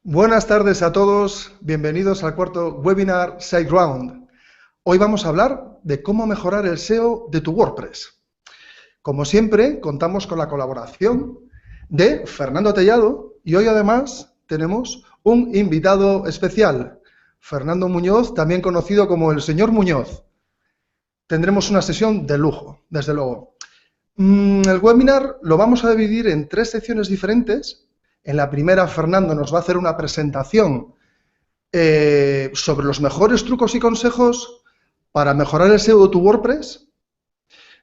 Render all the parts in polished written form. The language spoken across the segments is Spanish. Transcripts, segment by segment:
Buenas tardes a todos, bienvenidos al cuarto webinar SiteGround. Hoy vamos a hablar de cómo mejorar el SEO de tu WordPress. Como siempre, contamos con la colaboración de Fernando Tellado y hoy además tenemos un invitado especial, Fernando Muñoz, también conocido como el señor Muñoz. Tendremos una sesión de lujo, desde luego. El webinar lo vamos a dividir en 3 secciones diferentes. En la primera, Fernando nos va a hacer una presentación sobre los mejores trucos y consejos para mejorar el SEO de tu WordPress.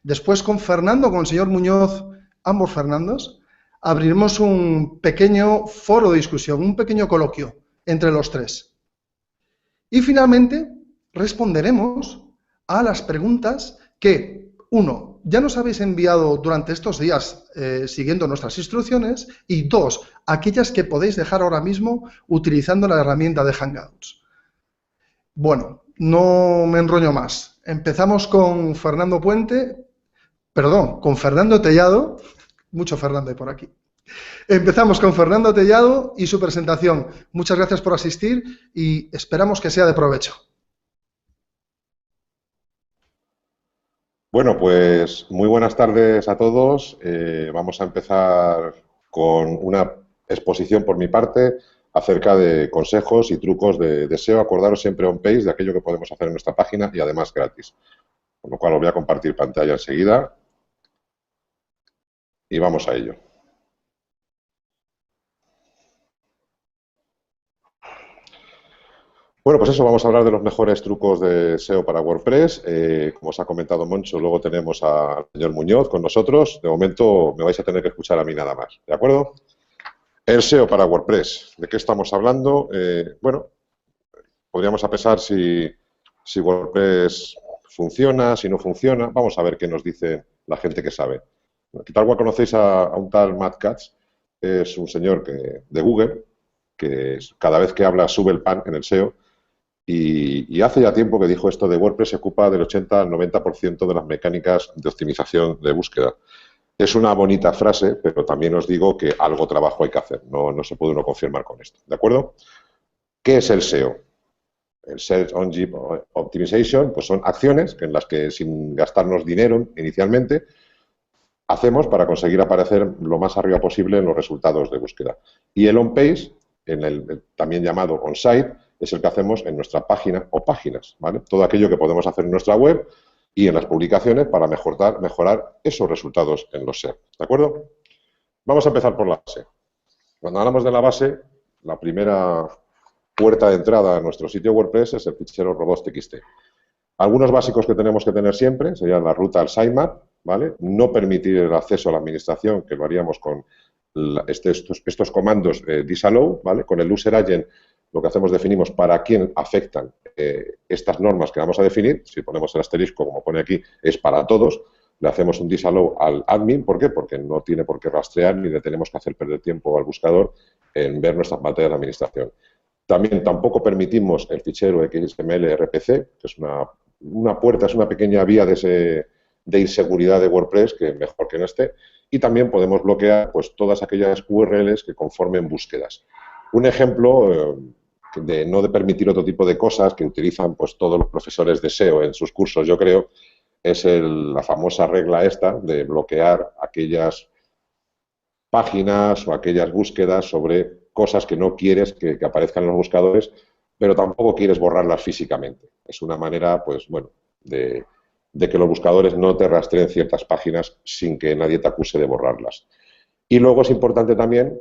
Después, con Fernando, con el señor Muñoz, ambos Fernandos, abriremos un pequeño foro de discusión, un pequeño coloquio entre los 3. Y finalmente, responderemos a las preguntas que, uno, ya nos habéis enviado durante estos días siguiendo nuestras instrucciones, y 2, aquellas que podéis dejar ahora mismo utilizando la herramienta de Hangouts. Bueno, no me enrollo más. Empezamos con Fernando con Fernando Tellado. Mucho Fernando por aquí. Empezamos con Fernando Tellado y su presentación. Muchas gracias por asistir y esperamos que sea de provecho. Bueno, pues muy buenas tardes a todos. Vamos a empezar con una exposición por mi parte acerca de consejos y trucos de SEO. Acordaros siempre on-page de aquello que podemos hacer en nuestra página y además gratis. Con lo cual os voy a compartir pantalla enseguida y vamos a ello. Bueno, pues eso, vamos a hablar de los mejores trucos de SEO para WordPress. Como os ha comentado Moncho, luego tenemos al señor Muñoz con nosotros. De momento me vais a tener que escuchar a mí nada más, ¿de acuerdo? El SEO para WordPress. ¿De qué estamos hablando? Bueno, podríamos pensar si WordPress funciona, si no funciona. Vamos a ver qué nos dice la gente que sabe. Tal cual conocéis a un tal Matt Katz, es un señor de Google, que cada vez que habla sube el pan en el SEO. Y hace ya tiempo que dijo esto de WordPress se ocupa del 80 al 90% de las mecánicas de optimización de búsqueda. Es una bonita frase, pero también os digo que algo trabajo hay que hacer. No se puede uno confirmar con esto. ¿De acuerdo? ¿Qué es el SEO? El Search Engine Optimization, pues son acciones en las que sin gastarnos dinero inicialmente hacemos para conseguir aparecer lo más arriba posible en los resultados de búsqueda. Y el on-page, también llamado on-site, es el que hacemos en nuestra página o páginas, ¿vale? Todo aquello que podemos hacer en nuestra web y en las publicaciones para mejorar esos resultados en los SEO, ¿de acuerdo? Vamos a empezar por la base. Cuando hablamos de la base, la primera puerta de entrada a nuestro sitio WordPress es el fichero robots.txt. Algunos básicos que tenemos que tener siempre serían la ruta al sitemap, ¿vale? No permitir el acceso a la administración, que lo haríamos con estos comandos disallow, ¿vale? Con el user agent lo que hacemos definimos para quién afectan estas normas que vamos a definir. Si ponemos el asterisco, como pone aquí, es para todos. Le hacemos un disallow al admin. ¿Por qué? Porque no tiene por qué rastrear ni le tenemos que hacer perder tiempo al buscador en ver nuestras pantallas de administración. También tampoco permitimos el fichero XML RPC, que es una puerta, es una pequeña vía de inseguridad de WordPress que mejor que no esté. Y también podemos bloquear pues todas aquellas URLs que conformen búsquedas. Un ejemplo de permitir otro tipo de cosas que utilizan pues todos los profesores de SEO en sus cursos, yo creo, es la famosa regla esta de bloquear aquellas páginas o aquellas búsquedas sobre cosas que no quieres que aparezcan en los buscadores, pero tampoco quieres borrarlas físicamente. Es una manera, pues bueno, de que los buscadores no te rastreen ciertas páginas sin que nadie te acuse de borrarlas. Y luego es importante también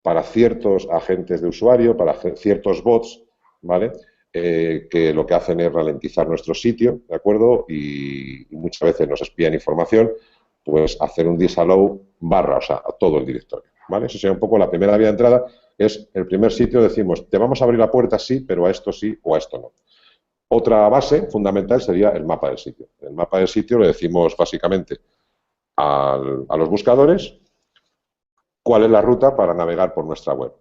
para ciertos agentes de usuario, para ciertos bots, ¿vale? Que lo que hacen es ralentizar nuestro sitio, ¿de acuerdo? Y muchas veces nos espían información, pues hacer un disallow barra, o sea, a todo el directorio, ¿vale? Eso sería un poco la primera vía de entrada, es el primer sitio, decimos, te vamos a abrir la puerta sí, pero a esto sí o a esto no. Otra base fundamental sería el mapa del sitio. El mapa del sitio le decimos básicamente a los buscadores cuál es la ruta para navegar por nuestra web.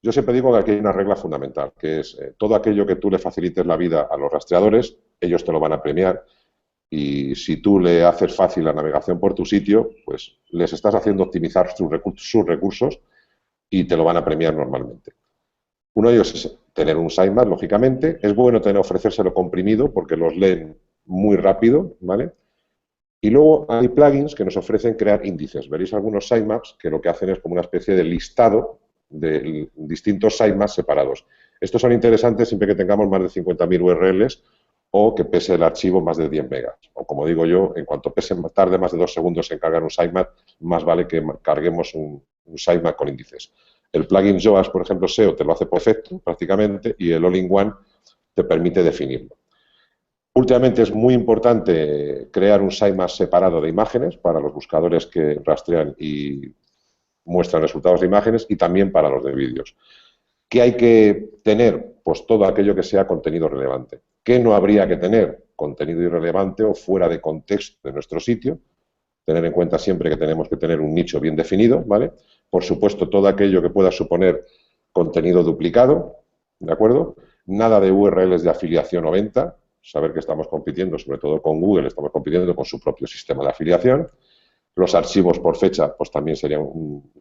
Yo siempre digo que aquí hay una regla fundamental, que es todo aquello que tú le facilites la vida a los rastreadores, ellos te lo van a premiar. Y si tú le haces fácil la navegación por tu sitio, pues les estás haciendo optimizar sus recursos y te lo van a premiar normalmente. Uno de ellos es tener un sitemap, lógicamente. Es bueno ofrecérselo comprimido porque los leen muy rápido, ¿vale? Y luego hay plugins que nos ofrecen crear índices. Veréis algunos sitemaps que lo que hacen es como una especie de listado de distintos sitemaps separados. Estos son interesantes siempre que tengamos más de 50.000 URLs o que pese el archivo más de 10 megas. O como digo yo, en cuanto tarde más de 2 segundos en cargar un sitemap, más vale que carguemos un sitemap con índices. El plugin Yoast, por ejemplo, SEO, te lo hace por defecto prácticamente y el All-in-One te permite definirlo. Últimamente es muy importante crear un sitemap separado de imágenes para los buscadores que rastrean y muestran resultados de imágenes y también para los de vídeos. ¿Qué hay que tener? Pues todo aquello que sea contenido relevante. ¿Qué no habría que tener? Contenido irrelevante o fuera de contexto de nuestro sitio. Tener en cuenta siempre que tenemos que tener un nicho bien definido, ¿vale? Por supuesto, todo aquello que pueda suponer contenido duplicado, ¿de acuerdo? Nada de URLs de afiliación o venta. Saber que estamos compitiendo, sobre todo con Google, estamos compitiendo con su propio sistema de afiliación. Los archivos por fecha, pues también serían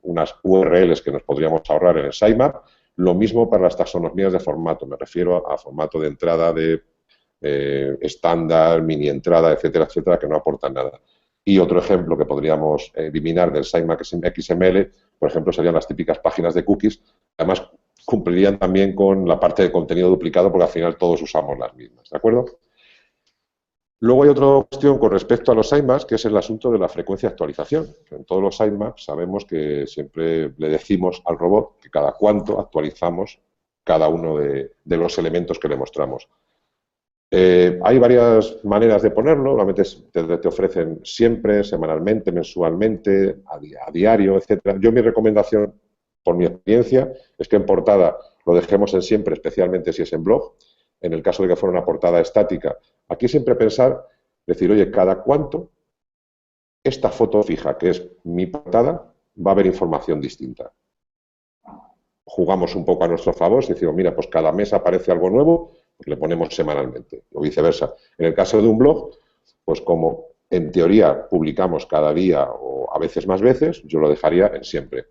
unas URLs que nos podríamos ahorrar en el sitemap. Lo mismo para las taxonomías de formato, me refiero a formato de entrada de estándar, mini entrada, etcétera, etcétera, que no aportan nada. Y otro ejemplo que podríamos eliminar del sitemap XML, por ejemplo, serían las típicas páginas de cookies. Además, cumplirían también con la parte de contenido duplicado porque al final todos usamos las mismas, ¿de acuerdo? Luego hay otra cuestión con respecto a los sitemaps, que es el asunto de la frecuencia de actualización. En todos los sitemaps sabemos que siempre le decimos al robot que cada cuánto actualizamos cada uno de los elementos que le mostramos. Hay varias maneras de ponerlo, normalmente te ofrecen siempre, semanalmente, mensualmente, a diario, etcétera. Yo mi recomendación, por mi experiencia, es que en portada lo dejemos en siempre, especialmente si es en blog. En el caso de que fuera una portada estática, aquí siempre pensar, decir, oye, cada cuánto esta foto fija, que es mi portada, va a haber información distinta. Jugamos un poco a nuestro favor, si decimos, mira, pues cada mes aparece algo nuevo, pues le ponemos semanalmente, o viceversa. En el caso de un blog, pues como en teoría publicamos cada día o a veces más veces, yo lo dejaría en siempre.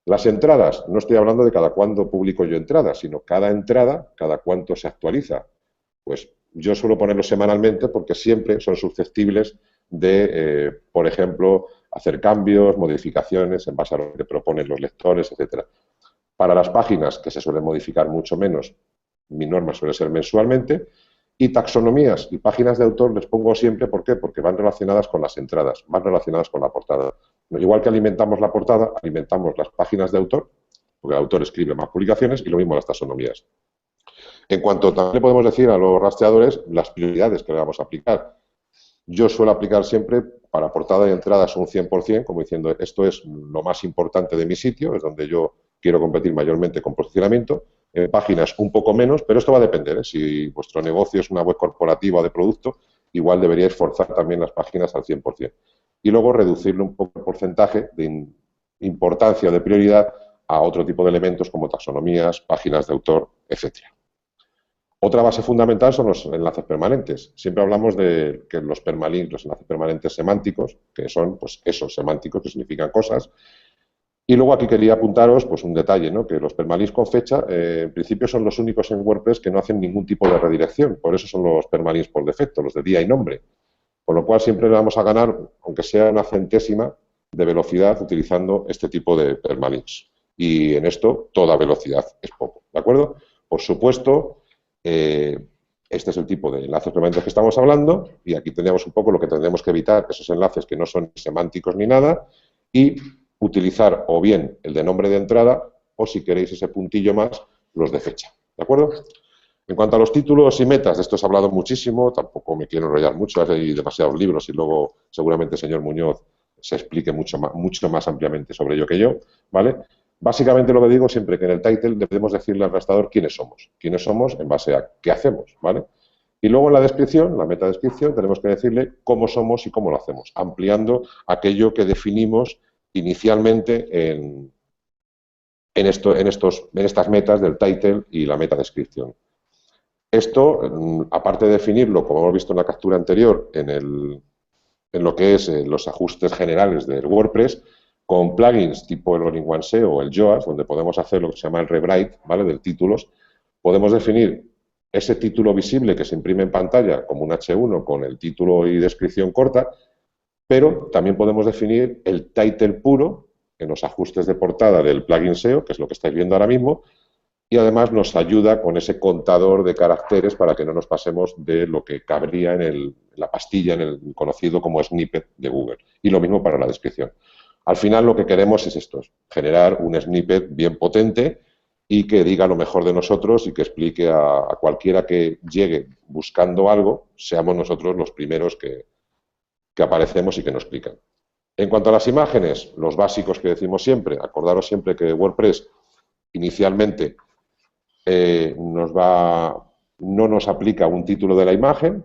Las entradas, no estoy hablando de cada cuándo publico yo entradas, sino cada entrada, cada cuánto se actualiza. Pues yo suelo ponerlo semanalmente porque siempre son susceptibles de, por ejemplo, hacer cambios, modificaciones en base a lo que proponen los lectores, etcétera. Para las páginas, que se suelen modificar mucho menos, mi norma suele ser mensualmente. Y taxonomías y páginas de autor les pongo siempre, ¿por qué? Porque van relacionadas con las entradas, van relacionadas con la portada. Igual que alimentamos la portada, alimentamos las páginas de autor, porque el autor escribe más publicaciones, y lo mismo las taxonomías. En cuanto también le podemos decir a los rastreadores las prioridades que le vamos a aplicar. Yo suelo aplicar siempre para portada y entradas un 100%, como diciendo, esto es lo más importante de mi sitio, es donde yo quiero competir mayormente con posicionamiento. En páginas un poco menos, pero esto va a depender, ¿eh? Si vuestro negocio es una web corporativa o de producto, igual deberíais forzar también las páginas al 100%. Y luego reducirle un poco el porcentaje de importancia o de prioridad a otro tipo de elementos como taxonomías, páginas de autor, etcétera. Otra base fundamental son los enlaces permanentes. Siempre hablamos de que los permalinks, los enlaces permanentes semánticos, que son pues esos semánticos que significan cosas. Y luego aquí quería apuntaros pues un detalle, ¿no? Que los permalinks con fecha, en principio son los únicos en WordPress que no hacen ningún tipo de redirección. Por eso son los permalinks por defecto, los de día y nombre. Con lo cual siempre le vamos a ganar, aunque sea una centésima de velocidad, utilizando este tipo de permalinks. Y en esto toda velocidad es poco, ¿de acuerdo? Por supuesto, este es el tipo de enlaces permanentes que estamos hablando y aquí tendríamos un poco lo que tendremos que evitar, esos enlaces que no son semánticos ni nada, y utilizar o bien el de nombre de entrada o, si queréis ese puntillo más, los de fecha, ¿de acuerdo? En cuanto a los títulos y metas, de esto he hablado muchísimo, tampoco me quiero enrollar mucho, hay demasiados libros y luego seguramente el señor Muñoz se explique mucho más ampliamente sobre ello que yo, ¿vale? Básicamente lo que digo siempre que en el title debemos decirle al rastreador quiénes somos en base a qué hacemos, ¿vale? Y luego en la descripción, la metadescripción, tenemos que decirle cómo somos y cómo lo hacemos, ampliando aquello que definimos inicialmente en estas metas del title y la metadescripción. Esto, aparte de definirlo, como hemos visto en la captura anterior, en lo que es los ajustes generales del WordPress, con plugins tipo el All-in-One SEO o el Yoast, donde podemos hacer lo que se llama el rewrite, ¿vale?, de títulos. Podemos definir ese título visible que se imprime en pantalla como un H1 con el título y descripción corta, pero también podemos definir el title puro en los ajustes de portada del plugin SEO, que es lo que estáis viendo ahora mismo, y además nos ayuda con ese contador de caracteres para que no nos pasemos de lo que cabría en la pastilla, en el conocido como snippet de Google. Y lo mismo para la descripción. Al final lo que queremos es esto, generar un snippet bien potente y que diga lo mejor de nosotros y que explique a cualquiera que llegue buscando algo, seamos nosotros los primeros que aparecemos y que nos explican. En cuanto a las imágenes, los básicos que decimos siempre, acordaros siempre que WordPress inicialmente no nos aplica un título de la imagen,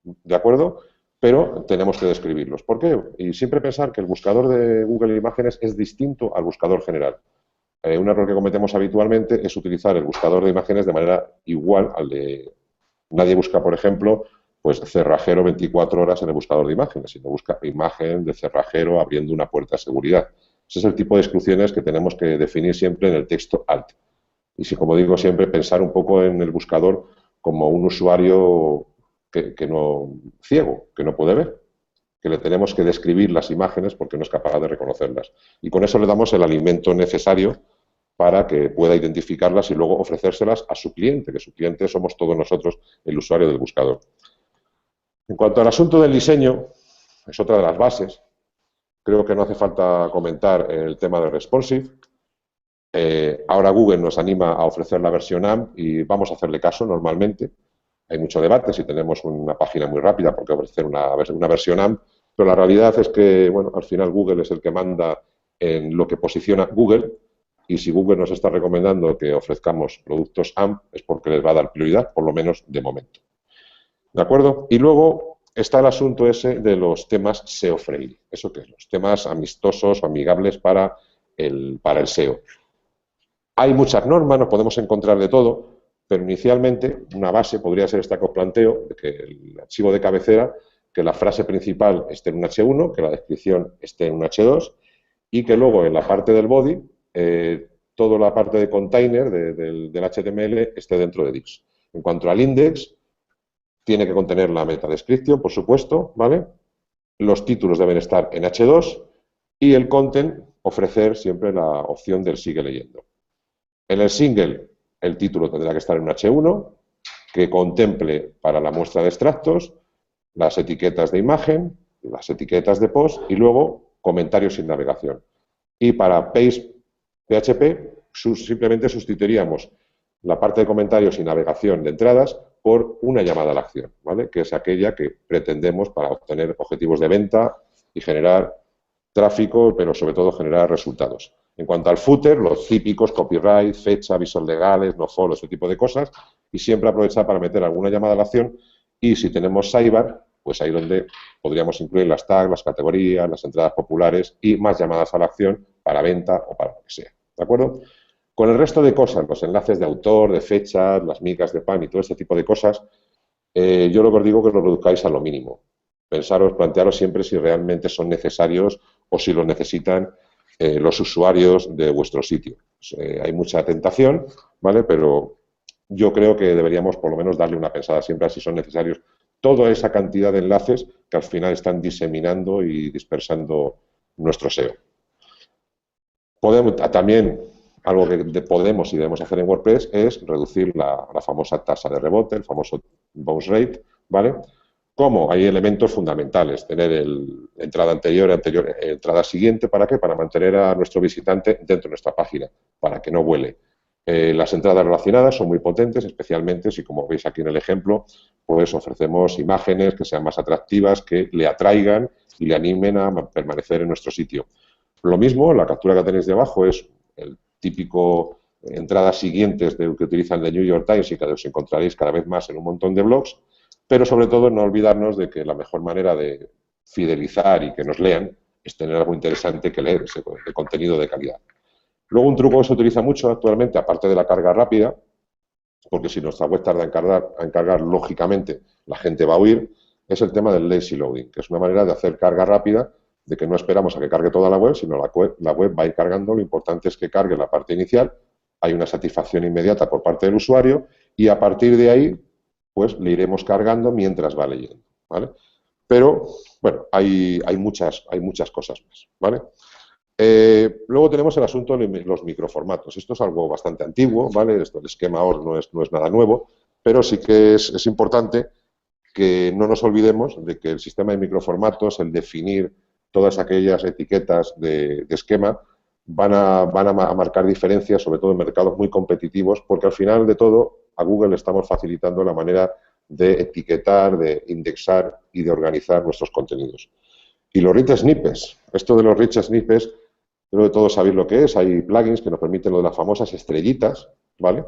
¿de acuerdo? Pero tenemos que describirlos. ¿Por qué? Y siempre pensar que el buscador de Google Imágenes es distinto al buscador general. Un error que cometemos habitualmente es utilizar el buscador de imágenes de manera igual al de... Nadie busca, por ejemplo, pues cerrajero 24 horas en el buscador de imágenes, sino busca imagen de cerrajero abriendo una puerta de seguridad. Ese es el tipo de descripciones que tenemos que definir siempre en el texto alt. Y si, como digo siempre, pensar un poco en el buscador como un usuario que no ciego, que no puede ver, que le tenemos que describir las imágenes porque no es capaz de reconocerlas. Y con eso le damos el alimento necesario para que pueda identificarlas y luego ofrecérselas a su cliente, que su cliente somos todos nosotros, el usuario del buscador. En cuanto al asunto del diseño, es otra de las bases. Creo que no hace falta comentar el tema de responsive. Ahora Google nos anima a ofrecer la versión AMP y vamos a hacerle caso normalmente. Hay mucho debate si tenemos una página muy rápida por qué ofrecer una versión AMP, pero la realidad es que, bueno, al final Google es el que manda en lo que posiciona Google y si Google nos está recomendando que ofrezcamos productos AMP es porque les va a dar prioridad, por lo menos de momento. ¿De acuerdo? Y luego está el asunto ese de los temas SEO-friendly. ¿Eso qué es? Los temas amistosos o amigables para el SEO. Hay muchas normas, nos podemos encontrar de todo, pero inicialmente una base podría ser esta que os planteo, de que el archivo de cabecera, que la frase principal esté en un H1, que la descripción esté en un H2 y que luego en la parte del body, toda la parte de container del HTML esté dentro de divs. En cuanto al index, tiene que contener la metadescripción, por supuesto, ¿vale? Los títulos deben estar en H2 y el content ofrecer siempre la opción del sigue leyendo. En el single, el título tendrá que estar en un H1, que contemple para la muestra de extractos las etiquetas de imagen, las etiquetas de post y luego comentarios sin navegación. Y para Page PHP simplemente sustituiríamos la parte de comentarios y navegación de entradas por una llamada a la acción, ¿vale? Que es aquella que pretendemos para obtener objetivos de venta y generar tráfico, pero sobre todo generar resultados. En cuanto al footer, los típicos copyright, fecha, avisos legales, no follow, ese tipo de cosas, y siempre aprovechar para meter alguna llamada a la acción y si tenemos sidebar, pues ahí donde podríamos incluir las tags, las categorías, las entradas populares y más llamadas a la acción para venta o para lo que sea, ¿de acuerdo? Con el resto de cosas, los enlaces de autor, de fechas, las migas de pan y todo ese tipo de cosas, yo lo que os digo que os lo reduzcáis a lo mínimo. Plantearos siempre si realmente son necesarios o si los necesitan los usuarios de vuestro sitio. Hay mucha tentación, ¿vale? Pero yo creo que deberíamos por lo menos darle una pensada siempre a si son necesarios toda esa cantidad de enlaces que al final están diseminando y dispersando nuestro SEO. También algo que podemos y debemos hacer en WordPress es reducir la famosa tasa de rebote, el famoso bounce rate, ¿vale? ¿Cómo? Hay elementos fundamentales, tener entrada anterior, entrada siguiente, ¿para qué? Para mantener a nuestro visitante dentro de nuestra página, para que no vuele. Las entradas relacionadas son muy potentes, especialmente si, como veis aquí en el ejemplo, pues ofrecemos imágenes que sean más atractivas, que le atraigan y le animen a permanecer en nuestro sitio. Lo mismo, la captura que tenéis debajo es el típico entradas siguientes que utilizan The New York Times y que os encontraréis cada vez más en un montón de blogs, pero sobre todo no olvidarnos de que la mejor manera de fidelizar y que nos lean es tener algo interesante que leer, ese contenido de calidad. Luego un truco que se utiliza mucho actualmente, aparte de la carga rápida, porque si nuestra web tarda en cargar, lógicamente la gente va a huir, es el tema del lazy loading, que es una manera de hacer carga rápida de que no esperamos a que cargue toda la web, sino la web va a ir cargando. Lo importante es que cargue la parte inicial, hay una satisfacción inmediata por parte del usuario y a partir de ahí, pues le iremos cargando mientras va leyendo, ¿vale? Pero, bueno, hay muchas cosas más, ¿vale? Luego tenemos el asunto de los microformatos. Esto es algo bastante antiguo, ¿vale? Esto, el esquema OR no es nada nuevo, pero sí que es importante que no nos olvidemos de que el sistema de microformatos, el definir todas aquellas etiquetas de esquema, van a marcar diferencias, sobre todo en mercados muy competitivos, porque al final de todo a Google le estamos facilitando la manera de etiquetar, de indexar y de organizar nuestros contenidos. Y los rich snippets, esto de los rich snippets, creo que todos sabéis lo que es. Hay plugins que nos permiten lo de las famosas estrellitas, ¿vale?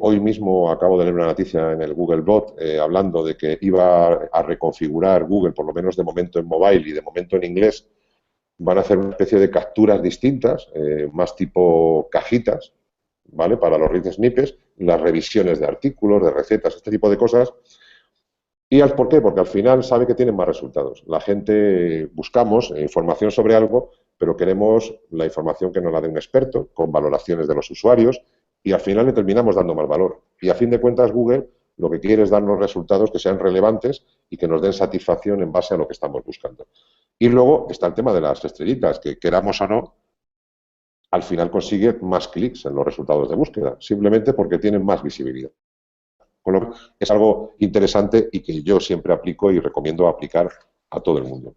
Hoy mismo acabo de leer una noticia en el Googlebot hablando de que iba a reconfigurar Google, por lo menos de momento en mobile y de momento en inglés. Van a hacer una especie de capturas distintas, más tipo cajitas, ¿vale? Para los rich snippets, las revisiones de artículos, de recetas, este tipo de cosas. ¿Y por qué? Porque al final sabe que tienen más resultados. La gente buscamos información sobre algo, pero queremos la información que nos la dé un experto, con valoraciones de los usuarios, y al final le terminamos dando más valor. Y a fin de cuentas Google lo que quiere es darnos resultados que sean relevantes y que nos den satisfacción en base a lo que estamos buscando. Y luego está el tema de las estrellitas, que queramos o no, al final consigue más clics en los resultados de búsqueda, simplemente porque tienen más visibilidad. Con lo que es algo interesante y que yo siempre aplico y recomiendo aplicar a todo el mundo.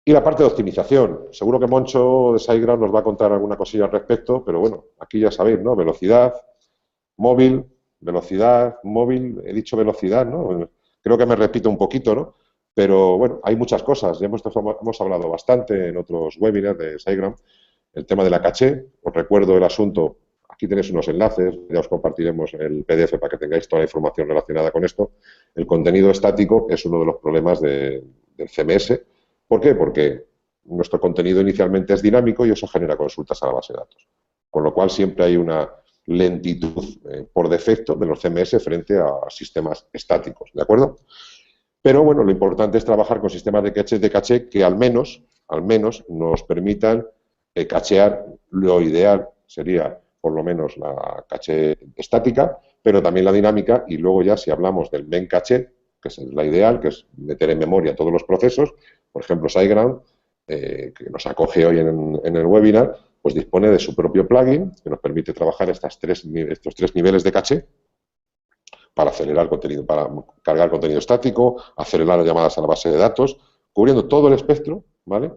Y la parte de optimización. Seguro que Moncho de SiteGround nos va a contar alguna cosilla al respecto, pero bueno, aquí ya sabéis, ¿no? Velocidad, móvil, he dicho velocidad, ¿no? Creo que me repito un poquito, ¿no? Pero bueno, hay muchas cosas. Ya hemos hablado bastante en otros webinars de SiteGround. El tema de la caché, os recuerdo el asunto. Aquí tenéis unos enlaces, ya os compartiremos el PDF para que tengáis toda la información relacionada con esto. El contenido estático es uno de los problemas del CMS. ¿Por qué? Porque nuestro contenido inicialmente es dinámico y eso genera consultas a la base de datos. Con lo cual siempre hay una lentitud por defecto de los CMS frente a sistemas estáticos, ¿de acuerdo? Pero bueno, lo importante es trabajar con sistemas de caché que al menos nos permitan cachear. Lo ideal sería por lo menos la caché estática, pero también la dinámica, y luego ya si hablamos del main caché, que es la ideal, que es meter en memoria todos los procesos, por ejemplo SiteGround, que nos acoge hoy en el webinar, pues dispone de su propio plugin que nos permite trabajar estos tres niveles de caché para acelerar contenido, para cargar contenido estático, acelerar las llamadas a la base de datos, cubriendo todo el espectro, ¿vale?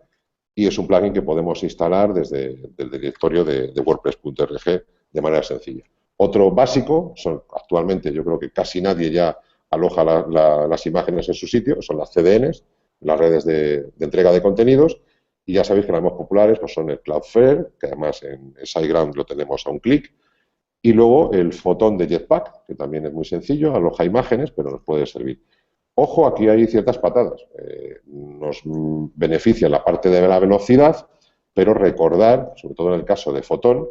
Y es un plugin que podemos instalar desde el directorio de WordPress.org de manera sencilla. Otro básico, actualmente yo creo que casi nadie ya aloja las imágenes en su sitio, son las CDNs, las redes de entrega de contenidos, y ya sabéis que las más populares pues son el Cloudflare, que además en SiteGround lo tenemos a un clic, y luego el Photon de Jetpack, que también es muy sencillo, aloja imágenes, pero nos puede servir. Ojo, aquí hay ciertas patadas. Nos beneficia la parte de la velocidad, pero recordar, sobre todo en el caso de Photon,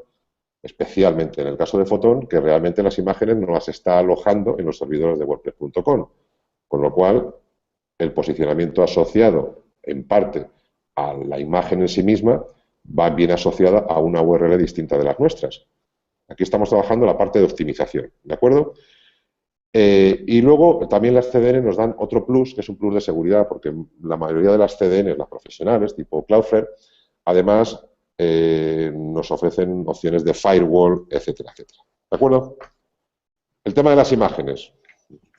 especialmente en el caso de Photon, que realmente las imágenes no las está alojando en los servidores de WordPress.com. Con lo cual, el posicionamiento asociado, en parte, a la imagen en sí misma, va bien asociada a una URL distinta de las nuestras. Aquí estamos trabajando la parte de optimización, ¿de acuerdo? Y luego también las CDN nos dan otro plus, que es un plus de seguridad, porque la mayoría de las CDN, las profesionales, tipo Cloudflare, además nos ofrecen opciones de firewall, etcétera, etcétera. ¿De acuerdo? El tema de las imágenes.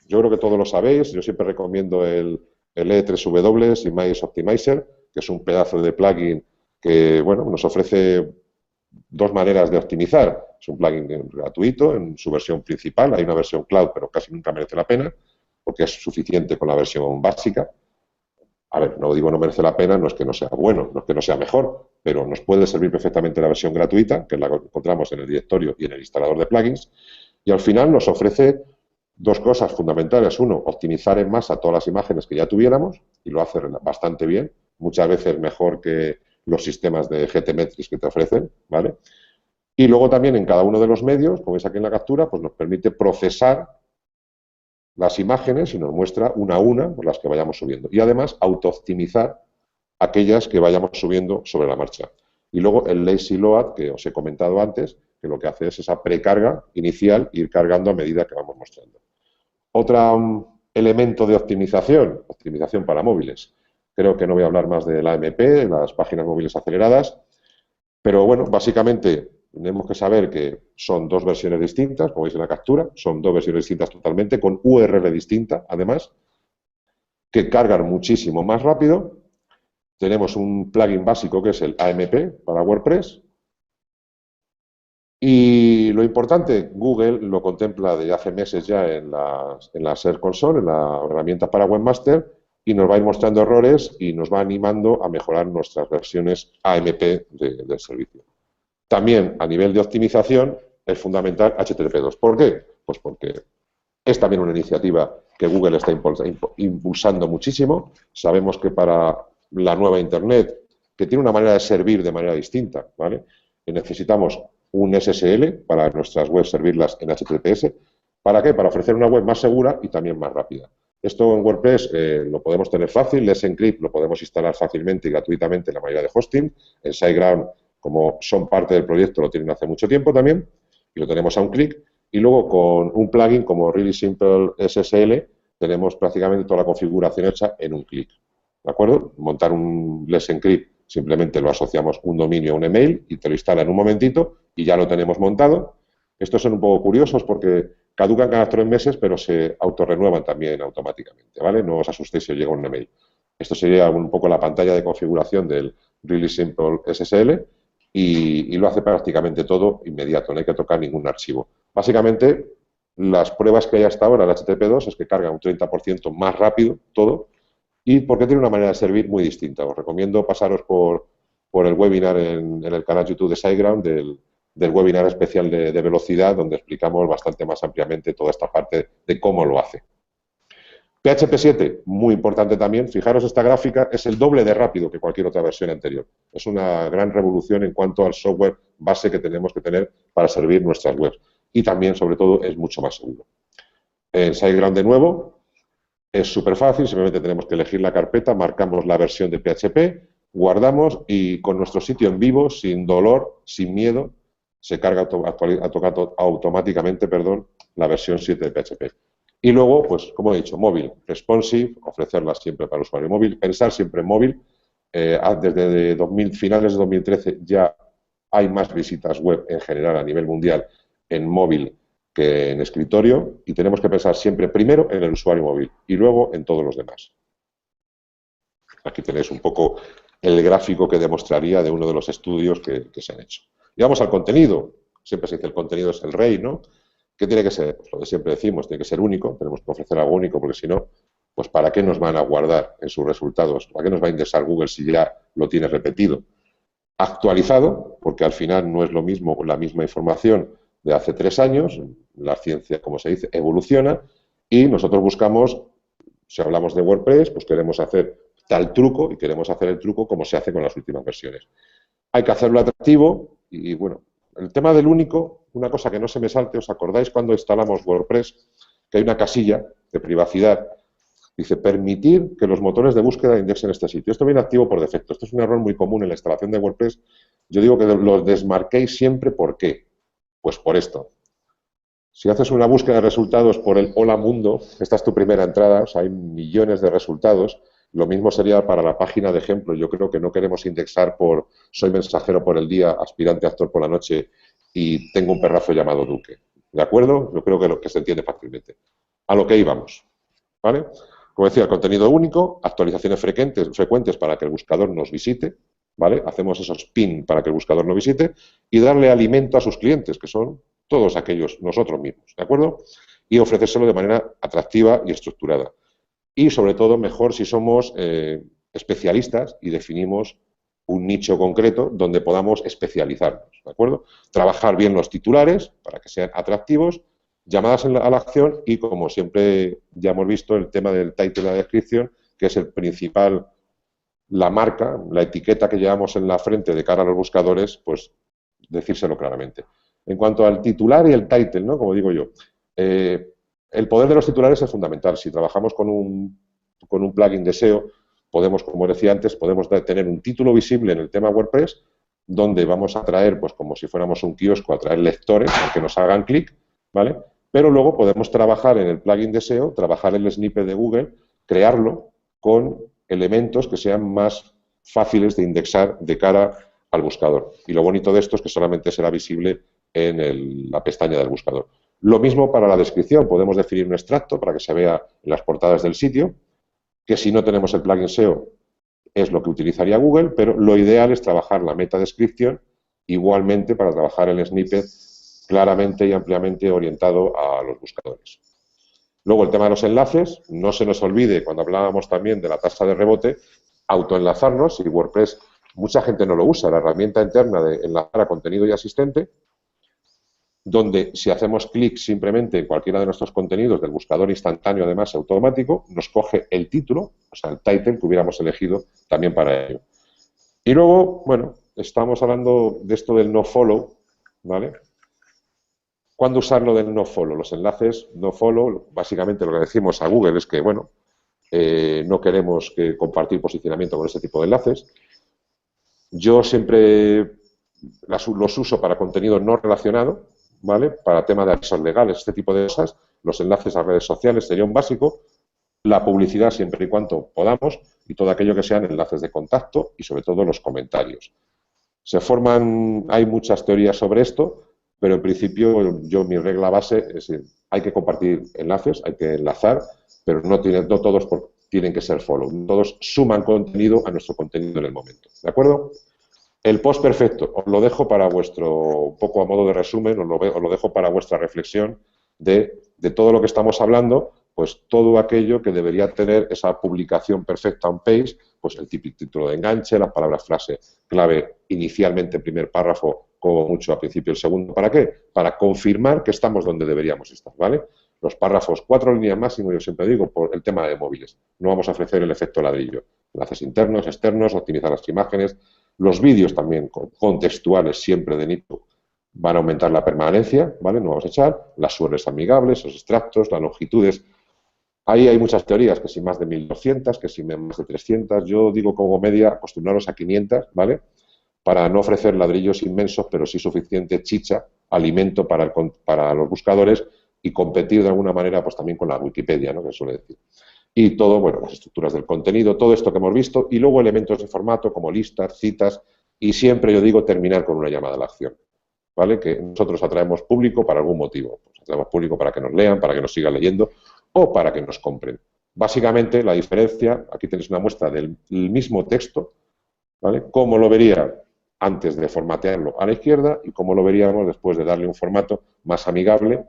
Yo creo que todos lo sabéis. Yo siempre recomiendo el E3W Image Optimizer, que es un pedazo de plugin que, bueno, nos ofrece dos maneras de optimizar. Es un plugin gratuito en su versión principal. Hay una versión cloud, pero casi nunca merece la pena, porque es suficiente con la versión básica. A ver, no digo no merece la pena, no es que no sea bueno, no es que no sea mejor, pero nos puede servir perfectamente la versión gratuita, que la encontramos en el directorio y en el instalador de plugins, y al final nos ofrece dos cosas fundamentales. Uno, optimizar en masa todas las imágenes que ya tuviéramos, y lo hace bastante bien, muchas veces mejor que los sistemas de GTmetrix que te ofrecen, ¿vale? Y luego también en cada uno de los medios, como veis aquí en la captura, pues nos permite procesar las imágenes y nos muestra una a una por las que vayamos subiendo. Y además auto-optimizar aquellas que vayamos subiendo sobre la marcha. Y luego el lazy load, que os he comentado antes, que lo que hace es esa precarga inicial, ir cargando a medida que vamos mostrando. Otro elemento de optimización, optimización para móviles. Creo que no voy a hablar más de la AMP, las páginas móviles aceleradas, pero bueno, básicamente tenemos que saber que son dos versiones distintas, como veis en la captura, son dos versiones distintas totalmente, con URL distinta, además, que cargan muchísimo más rápido. Tenemos un plugin básico que es el AMP para WordPress. Y lo importante, Google lo contempla desde hace meses ya en la Search Console, en la herramienta para Webmaster, y nos va a ir mostrando errores y nos va animando a mejorar nuestras versiones AMP del servicio. También, a nivel de optimización, es fundamental HTTP2. ¿Por qué? Pues porque es también una iniciativa que Google está impulsando muchísimo. Sabemos que para la nueva Internet, que tiene una manera de servir de manera distinta, ¿vale? Y necesitamos un SSL para nuestras webs servirlas en HTTPS. ¿Para qué? Para ofrecer una web más segura y también más rápida. Esto en WordPress lo podemos tener fácil, Let's Encrypt lo podemos instalar fácilmente y gratuitamente en la mayoría de hosting. En SiteGround, como son parte del proyecto, lo tienen hace mucho tiempo también y lo tenemos a un clic. Y luego con un plugin como Really Simple SSL tenemos prácticamente toda la configuración hecha en un clic. ¿De acuerdo? Montar un Let's Encrypt, simplemente lo asociamos un dominio a un email y te lo instala en un momentito y ya lo tenemos montado. Estos son un poco curiosos porque caducan cada 3 meses, pero se autorrenuevan también automáticamente, ¿vale? No os asustéis si os llega un email. Esto sería un poco la pantalla de configuración del Really Simple SSL y lo hace prácticamente todo inmediato, no hay que tocar ningún archivo. Básicamente, las pruebas que hay hasta ahora en HTTP2 es que carga un 30% más rápido todo y porque tiene una manera de servir muy distinta. Os recomiendo pasaros por el webinar en el canal YouTube de SiteGround del webinar especial de velocidad, donde explicamos bastante más ampliamente toda esta parte de cómo lo hace. PHP 7, muy importante también. Fijaros, esta gráfica es el doble de rápido que cualquier otra versión anterior. Es una gran revolución en cuanto al software base que tenemos que tener para servir nuestras webs. Y también, sobre todo, es mucho más seguro. En SiteGround, de nuevo, es súper fácil. Simplemente tenemos que elegir la carpeta, marcamos la versión de PHP, guardamos y con nuestro sitio en vivo, sin dolor, sin miedo, se carga automáticamente la versión 7 de PHP. Y luego, pues, como he dicho, móvil, responsive, ofrecerla siempre para el usuario móvil, pensar siempre en móvil. Desde finales de 2013 ya hay más visitas web en general a nivel mundial en móvil que en escritorio y tenemos que pensar siempre primero en el usuario móvil y luego en todos los demás. Aquí tenéis un poco el gráfico que demostraría de uno de los estudios que se han hecho. Y vamos al contenido. Siempre se dice el contenido es el rey, ¿no? ¿Qué tiene que ser? Pues lo que siempre decimos, tiene que ser único, tenemos que ofrecer algo único, porque si no, pues ¿para qué nos van a guardar en sus resultados? ¿Para qué nos va a indexar Google si ya lo tiene repetido? Actualizado, porque al final no es lo mismo la misma información de hace 3 años, la ciencia, como se dice, evoluciona, y nosotros buscamos, si hablamos de WordPress, pues queremos hacer tal truco, y queremos hacer el truco como se hace con las últimas versiones. Hay que hacerlo atractivo, y bueno, el tema del único, una cosa que no se me salte, ¿os acordáis cuando instalamos WordPress? Que hay una casilla de privacidad, dice, permitir que los motores de búsqueda indexen este sitio. Esto viene activo por defecto. Esto es un error muy común en la instalación de WordPress. Yo digo que lo desmarquéis siempre. ¿Por qué? Pues por esto. Si haces una búsqueda de resultados por el Hola Mundo, esta es tu primera entrada, o sea, hay millones de resultados. Lo mismo sería para la página de ejemplo. Yo creo que no queremos indexar por soy mensajero por el día, aspirante actor por la noche y tengo un perrazo llamado Duque. ¿De acuerdo? Yo creo que lo que se entiende fácilmente. A lo que íbamos. ¿Vale? Como decía, contenido único, actualizaciones frecuentes para que el buscador nos visite, ¿vale? Hacemos esos pin para que el buscador nos visite y darle alimento a sus clientes, que son todos aquellos nosotros mismos, ¿de acuerdo? Y ofrecérselo de manera atractiva y estructurada. Y, sobre todo, mejor si somos especialistas y definimos un nicho concreto donde podamos especializarnos, ¿de acuerdo? Trabajar bien los titulares para que sean atractivos, llamadas a la acción y, como siempre ya hemos visto, el tema del title de la descripción, que es el principal, la marca, la etiqueta que llevamos en la frente de cara a los buscadores, pues decírselo claramente. En cuanto al titular y el title, ¿no? Como digo yo, el poder de los titulares es fundamental. Si trabajamos con un plugin de SEO, podemos, como decía antes, podemos tener un título visible en el tema WordPress, donde vamos a traer, pues como si fuéramos un kiosco, a traer lectores para que nos hagan clic, ¿vale? Pero luego podemos trabajar en el plugin de SEO, trabajar el snippet de Google, crearlo con elementos que sean más fáciles de indexar de cara al buscador. Y lo bonito de esto es que solamente será visible en la pestaña del buscador. Lo mismo para la descripción. Podemos definir un extracto para que se vea en las portadas del sitio, que si no tenemos el plugin SEO es lo que utilizaría Google, pero lo ideal es trabajar la meta descripción igualmente para trabajar el snippet claramente y ampliamente orientado a los buscadores. Luego, el tema de los enlaces, no se nos olvide, cuando hablábamos también de la tasa de rebote, autoenlazarnos, y WordPress, mucha gente no lo usa, la herramienta interna de enlazar a contenido y asistente, donde si hacemos clic simplemente en cualquiera de nuestros contenidos del buscador instantáneo, además automático, nos coge el título, o sea, el title que hubiéramos elegido también para ello. Y luego, bueno, estamos hablando de esto del nofollow, ¿vale? ¿Cuándo usar lo del nofollow? Los enlaces nofollow, básicamente lo que decimos a Google es que, bueno, no queremos compartir posicionamiento con ese tipo de enlaces. Yo siempre los uso para contenido no relacionado, ¿vale? Para tema de avisos legales, este tipo de cosas. Los enlaces a redes sociales sería un básico. La publicidad siempre y cuando podamos y todo aquello que sean enlaces de contacto y sobre todo los comentarios. Hay muchas teorías sobre esto, pero en principio mi regla base es que hay que compartir enlaces, hay que enlazar, pero no todos tienen que ser follow. Todos suman contenido a nuestro contenido en el momento. ¿De acuerdo? El post perfecto, os lo dejo para un poco a modo de resumen, os lo dejo para vuestra reflexión de todo lo que estamos hablando, pues todo aquello que debería tener esa publicación perfecta on page, pues el típico título de enganche, las palabras frase clave inicialmente en primer párrafo, como mucho al principio el segundo. ¿Para qué? Para confirmar que estamos donde deberíamos estar, ¿vale? Los párrafos, 4 líneas máximo, yo siempre digo, por el tema de móviles. No vamos a ofrecer el efecto ladrillo. Enlaces internos, externos, optimizar las imágenes. Los vídeos también contextuales, siempre de NIPO, van a aumentar la permanencia, ¿vale? No vamos a echar. Las URLs amigables, los extractos, las longitudes. Ahí hay muchas teorías, que si más de 1200, que si más de 300. Yo digo como media, acostumbraros a 500, ¿vale? Para no ofrecer ladrillos inmensos, pero sí suficiente chicha, alimento para los buscadores y competir de alguna manera pues también con la Wikipedia, ¿no? Que suele decir. Y todo, bueno, las estructuras del contenido, todo esto que hemos visto, y luego elementos de formato como listas, citas, y siempre yo digo terminar con una llamada a la acción, ¿vale? Que nosotros atraemos público para algún motivo. Pues atraemos público para que nos lean, para que nos sigan leyendo o para que nos compren. Básicamente, la diferencia, aquí tenéis una muestra del mismo texto, ¿vale? Cómo lo vería antes de formatearlo a la izquierda y cómo lo veríamos después de darle un formato más amigable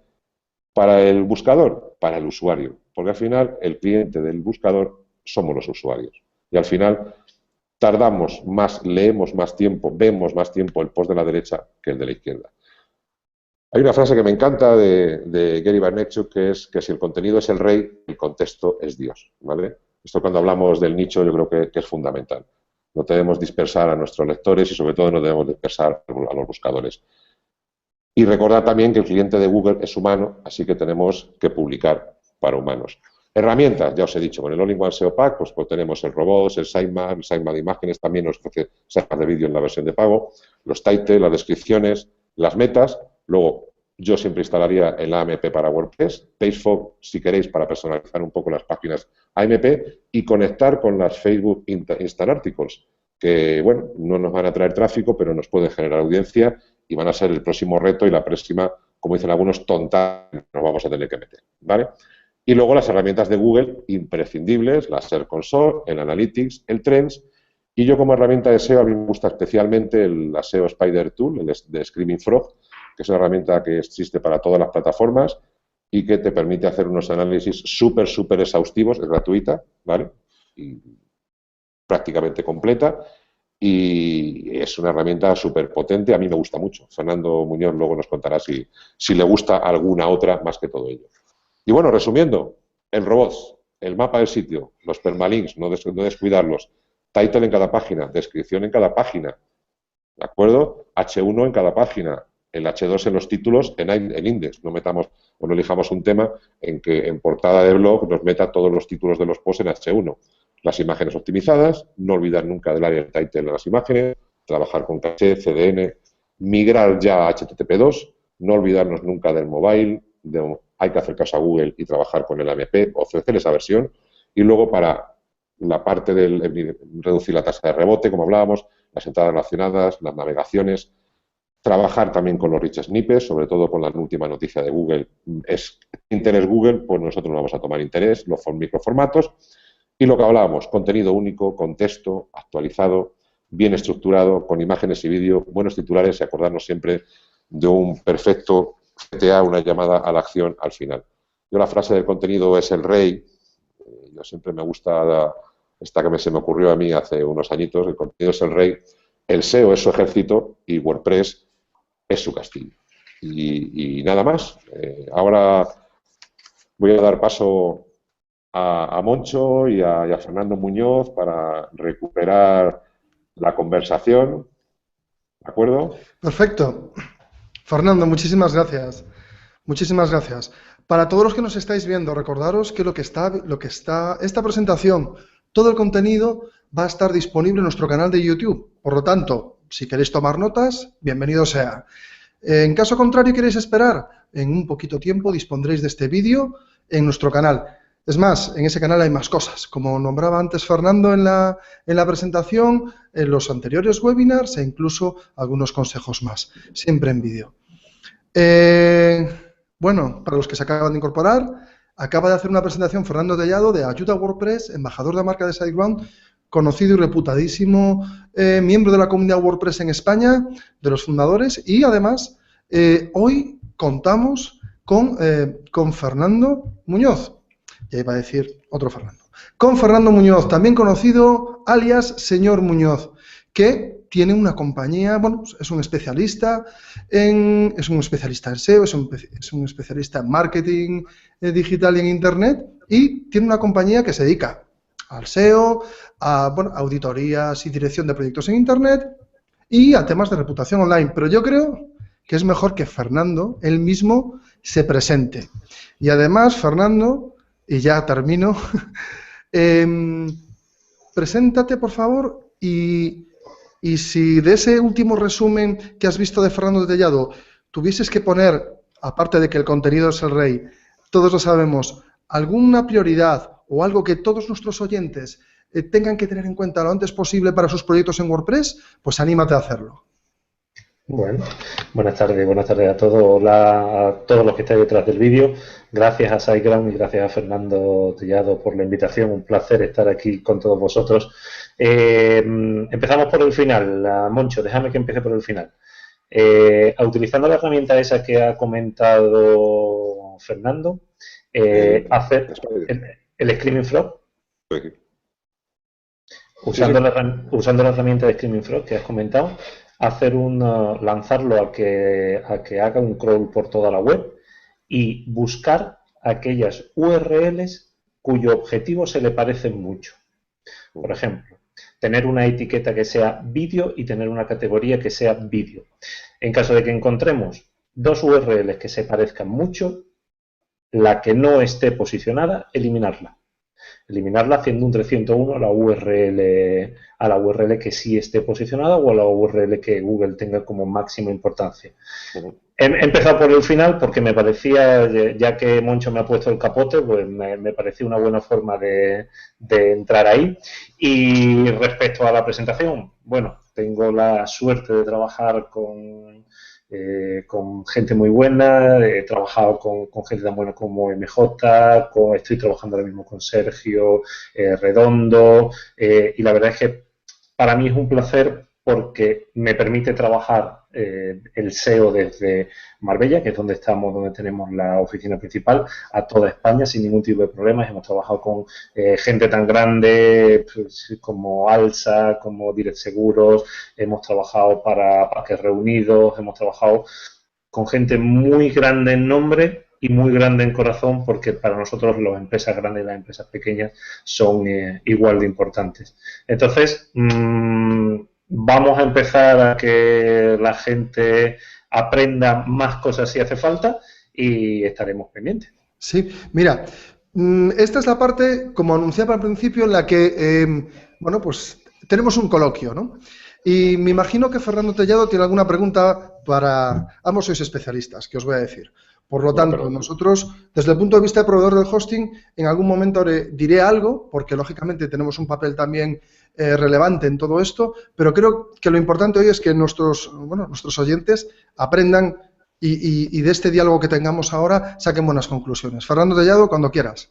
para el buscador, para el usuario. Porque al final el cliente del buscador somos los usuarios. Y al final tardamos más, leemos más tiempo, vemos más tiempo el post de la derecha que el de la izquierda. Hay una frase que me encanta de Gary Vaynerchuk, que es que si el contenido es el rey, el contexto es Dios, ¿vale? Esto cuando hablamos del nicho yo creo que es fundamental. No debemos dispersar a nuestros lectores y sobre todo no debemos dispersar a los buscadores. Y recordar también que el cliente de Google es humano, así que tenemos que publicar para humanos. Herramientas, ya os he dicho, con el All-in-One SEO Pack, pues tenemos el robots, el sitemap de imágenes, también nos ofrece sitemap de vídeo en la versión de pago, los titles, las descripciones, las metas. Luego, yo siempre instalaría el AMP para WordPress, Pagefog, si queréis, para personalizar un poco las páginas AMP y conectar con las Facebook Instant Articles, que, bueno, no nos van a traer tráfico, pero nos pueden generar audiencia y van a ser el próximo reto y la próxima, como dicen algunos, tonta que nos vamos a tener que meter, ¿vale? Y luego las herramientas de Google imprescindibles, la Search Console, el Analytics, el Trends. Y yo como herramienta de SEO, a mí me gusta especialmente la SEO Spider Tool, el de Screaming Frog, que es una herramienta que existe para todas las plataformas y que te permite hacer unos análisis súper exhaustivos, es gratuita, ¿vale? Y prácticamente completa. Y es una herramienta súper potente, a mí me gusta mucho. Fernando Muñoz luego nos contará si le gusta alguna otra más que todo ello. Y bueno, resumiendo, el robots, el mapa del sitio, los permalinks, no descuidarlos, title en cada página, descripción en cada página, ¿de acuerdo? H1 en cada página, el H2 en los títulos, en index, no metamos o no elijamos un tema en que en portada de blog nos meta todos los títulos de los posts en H1. las imágenes optimizadas, no olvidar nunca del área title en las imágenes, trabajar con caché, CDN, migrar ya a HTTP2, no olvidarnos nunca del mobile, hay que hacer caso a Google y trabajar con el AMP, ofrecer esa versión, y luego para la parte de reducir la tasa de rebote, como hablábamos, las entradas relacionadas, las navegaciones, trabajar también con los rich snippets, sobre todo con la última noticia de Google. Es interés Google, pues nosotros no vamos a tomar interés, los microformatos. Y lo que hablábamos, contenido único, con texto, actualizado, bien estructurado, con imágenes y vídeo, buenos titulares y acordarnos siempre de un perfecto CTA, una llamada a la acción al final. Yo la frase del contenido es el rey. Yo siempre me gusta esta que se me ocurrió a mí hace unos añitos, el contenido es el rey, el SEO es su ejército y WordPress es su castillo. Y nada más. Ahora voy a dar paso a Moncho y a Fernando Muñoz para recuperar la conversación. ¿De acuerdo? Perfecto. Fernando, muchísimas gracias. Muchísimas gracias. Para todos los que nos estáis viendo, recordaros que esta presentación, todo el contenido va a estar disponible en nuestro canal de YouTube. Por lo tanto, si queréis tomar notas, bienvenido sea. En caso contrario, queréis esperar, en un poquito tiempo dispondréis de este vídeo en nuestro canal. Es más, en ese canal hay más cosas. Como nombraba antes Fernando en la presentación, en los anteriores webinars e incluso algunos consejos más, siempre en vídeo. Bueno, para los que se acaban de incorporar, acaba de hacer una presentación Fernando Tellado de Ayuda WordPress, embajador de marca de SiteGround, conocido y reputadísimo miembro de la comunidad WordPress en España, de los fundadores, y además hoy contamos con Fernando Muñoz. Ya iba a decir otro Fernando. Con Fernando Muñoz, también conocido alias Señor Muñoz, que tiene una compañía, bueno, es un especialista en SEO, es un especialista en marketing digital y en Internet, y tiene una compañía que se dedica al SEO, a auditorías y dirección de proyectos en Internet y a temas de reputación online. Pero yo creo que es mejor que Fernando, él mismo, se presente. Y además, Fernando, y ya termino, preséntate, por favor, y si de ese último resumen que has visto de Fernando Tellado tuvieses que poner, aparte de que el contenido es el rey, todos lo sabemos, alguna prioridad o algo que todos nuestros oyentes tengan que tener en cuenta lo antes posible para sus proyectos en WordPress, pues anímate a hacerlo. Bueno, buenas tardes a todos. Hola a todos los que estáis detrás del vídeo. Gracias a SiteGround y gracias a Fernando Tellado por la invitación. Un placer estar aquí con todos vosotros. Empezamos por el final. Moncho, déjame que empiece por el final. Utilizando la herramienta esa que ha comentado Fernando, hacer el Screaming Frog. Usando la herramienta de Screaming Frog que has comentado, lanzarlo a que haga un crawl por toda la web y buscar aquellas URLs cuyo objetivo se le parecen mucho. Por ejemplo, tener una etiqueta que sea vídeo y tener una categoría que sea vídeo. En caso de que encontremos dos URLs que se parezcan mucho, la que no esté posicionada, eliminarla. Eliminarla haciendo un 301 a la URL que sí esté posicionada o a la URL que Google tenga como máxima importancia. He empezado por el final porque me parecía, ya que Moncho me ha puesto el capote, pues me parecía una buena forma de entrar ahí. Y respecto a la presentación, bueno, tengo la suerte de trabajar con gente muy buena, he trabajado con gente tan buena como MJ, estoy trabajando ahora mismo con Sergio Redondo, y la verdad es que para mí es un placer porque me permite trabajar el SEO desde Marbella, que es donde estamos, donde tenemos la oficina principal, a toda España sin ningún tipo de problemas. Hemos trabajado con gente tan grande pues, como Alsa, como Direct Seguros, hemos trabajado para Parques Reunidos, hemos trabajado con gente muy grande en nombre y muy grande en corazón, porque para nosotros las empresas grandes y las empresas pequeñas son igual de importantes. Entonces, vamos a empezar a que la gente aprenda más cosas si hace falta y estaremos pendientes. Sí, mira, Esta es la parte, como anunciaba al principio, en la que, bueno, pues tenemos un coloquio, ¿no? Y me imagino que Fernando Tellado tiene alguna pregunta para... Ambos sois especialistas, que os voy a decir. Por lo No, tanto, pero nosotros, desde el punto de vista de proveedor del hosting, en algún momento diré algo, porque lógicamente tenemos un papel también relevante en todo esto, pero creo que lo importante hoy es que nuestros oyentes aprendan y de este diálogo que tengamos ahora saquen buenas conclusiones. Fernando Tellado, cuando quieras.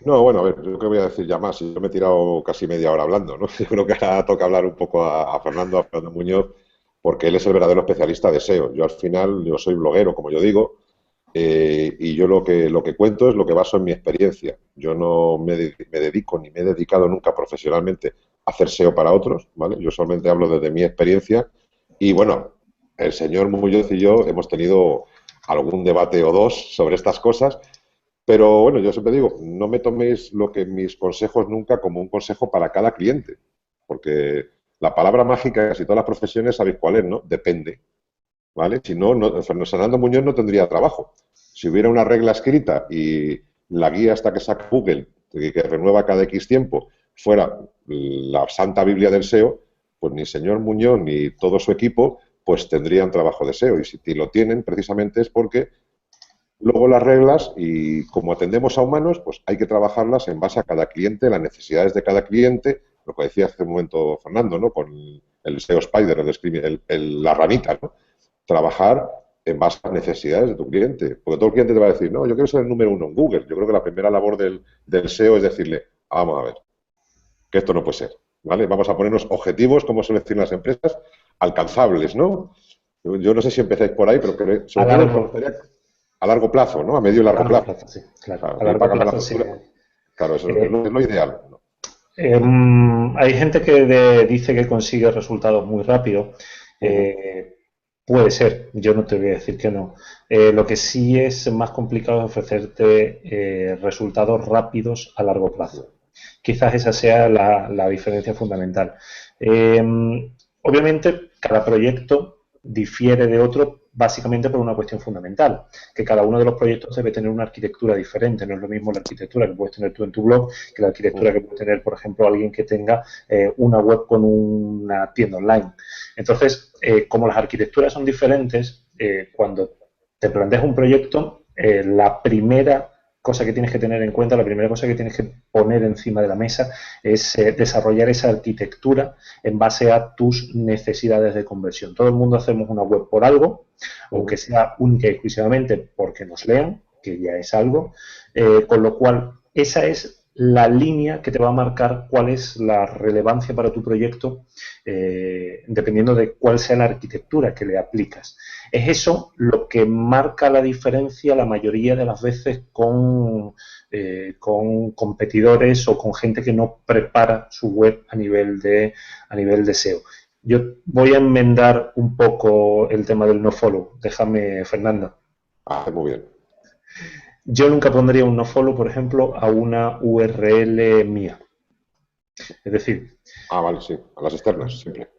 no, bueno, a ver, yo qué voy a decir ya más. Yo me he tirado casi media hora hablando, ¿no? Yo creo que ahora toca hablar un poco a Fernando Muñoz, porque él es el verdadero especialista de SEO. Yo al final, yo soy bloguero, como yo digo, y yo lo que cuento es lo que baso en mi experiencia. Yo no me dedico ni me he dedicado nunca profesionalmente a hacer SEO para otros, ¿vale? Yo solamente hablo desde mi experiencia y, bueno, el señor Muñoz y yo hemos tenido algún debate o dos sobre estas cosas, pero, bueno, yo siempre digo, no me toméis mis consejos nunca como un consejo para cada cliente, porque la palabra mágica, casi todas las profesiones sabéis cuál es, ¿no? Depende. ¿Vale? Si no, Fernando Muñoz no tendría trabajo. Si hubiera una regla escrita y la guía hasta que saca Google, que renueva cada X tiempo, fuera la santa Biblia del SEO, pues ni señor Muñoz ni todo su equipo pues tendrían trabajo de SEO. Y si lo tienen, precisamente es porque luego las reglas, y como atendemos a humanos, pues hay que trabajarlas en base a cada cliente, las necesidades de cada cliente, lo que decía hace un momento Fernando, ¿no? Con el SEO Spider, la ranita, ¿no? Trabajar en base a las necesidades de tu cliente. Porque todo el cliente te va a decir, no, yo quiero ser el número uno en Google. Yo creo que la primera labor del SEO es decirle, vamos a ver, que esto no puede ser, ¿vale? Vamos a ponernos objetivos, como suelen decir las empresas, alcanzables, ¿no? Yo no sé si empezáis por ahí, pero sobre todo me gustaría a largo plazo, ¿no? A medio y largo plazo. Sí, claro. Claro, A y para largo cambiar la plazo, sí. factura, claro, eso es lo ideal, ¿no? Hay gente que dice que consigue resultados muy rápido. Puede ser, yo no te voy a decir que no. Lo que sí es más complicado es ofrecerte resultados rápidos a largo plazo. Quizás esa sea la diferencia fundamental. Obviamente, cada proyecto difiere de otro básicamente por una cuestión fundamental, que cada uno de los proyectos debe tener una arquitectura diferente. No es lo mismo la arquitectura que puedes tener tú en tu blog que la arquitectura que puede tener, por ejemplo, alguien que tenga una web con una tienda online. Entonces, como las arquitecturas son diferentes, cuando te planteas un proyecto, la primera cosa que tienes que tener en cuenta, la primera cosa que tienes que poner encima de la mesa es desarrollar esa arquitectura en base a tus necesidades de conversión. Todo el mundo hacemos una web por algo, aunque sea única y exclusivamente porque nos lean, que ya es algo, con lo cual esa es la línea que te va a marcar cuál es la relevancia para tu proyecto, dependiendo de cuál sea la arquitectura que le aplicas. Es eso lo que marca la diferencia la mayoría de las veces con competidores o con gente que no prepara su web a nivel de SEO. Yo voy a enmendar un poco el tema del nofollow. Déjame, Fernando. Muy bien. Yo nunca pondría un nofollow, por ejemplo, a una URL mía. Es decir... Vale, sí, a las externas, siempre.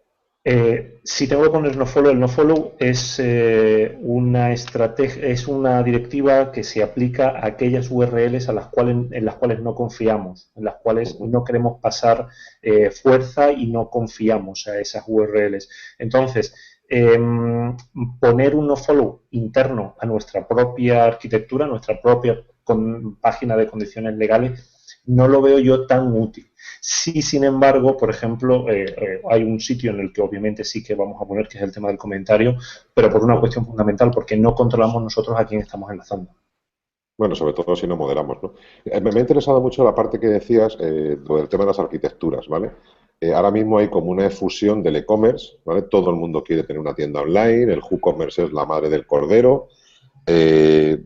Si tengo que poner nofollow, el nofollow es una estrategia, es una directiva que se aplica a aquellas URLs en las cuales no confiamos, en las cuales no queremos pasar fuerza y no confiamos a esas URLs. Entonces, poner un nofollow interno a nuestra propia arquitectura, a nuestra propia página de condiciones legales, no lo veo yo tan útil. Sí, sin embargo, por ejemplo, hay un sitio en el que obviamente sí que vamos a poner, que es el tema del comentario, pero por una cuestión fundamental, porque no controlamos nosotros a quién estamos enlazando. Bueno, sobre todo si no moderamos, ¿no? Me ha interesado mucho la parte que decías del tema de las arquitecturas, ¿vale? Ahora mismo hay como una efusión del e-commerce, ¿vale? Todo el mundo quiere tener una tienda online, el WooCommerce es la madre del cordero.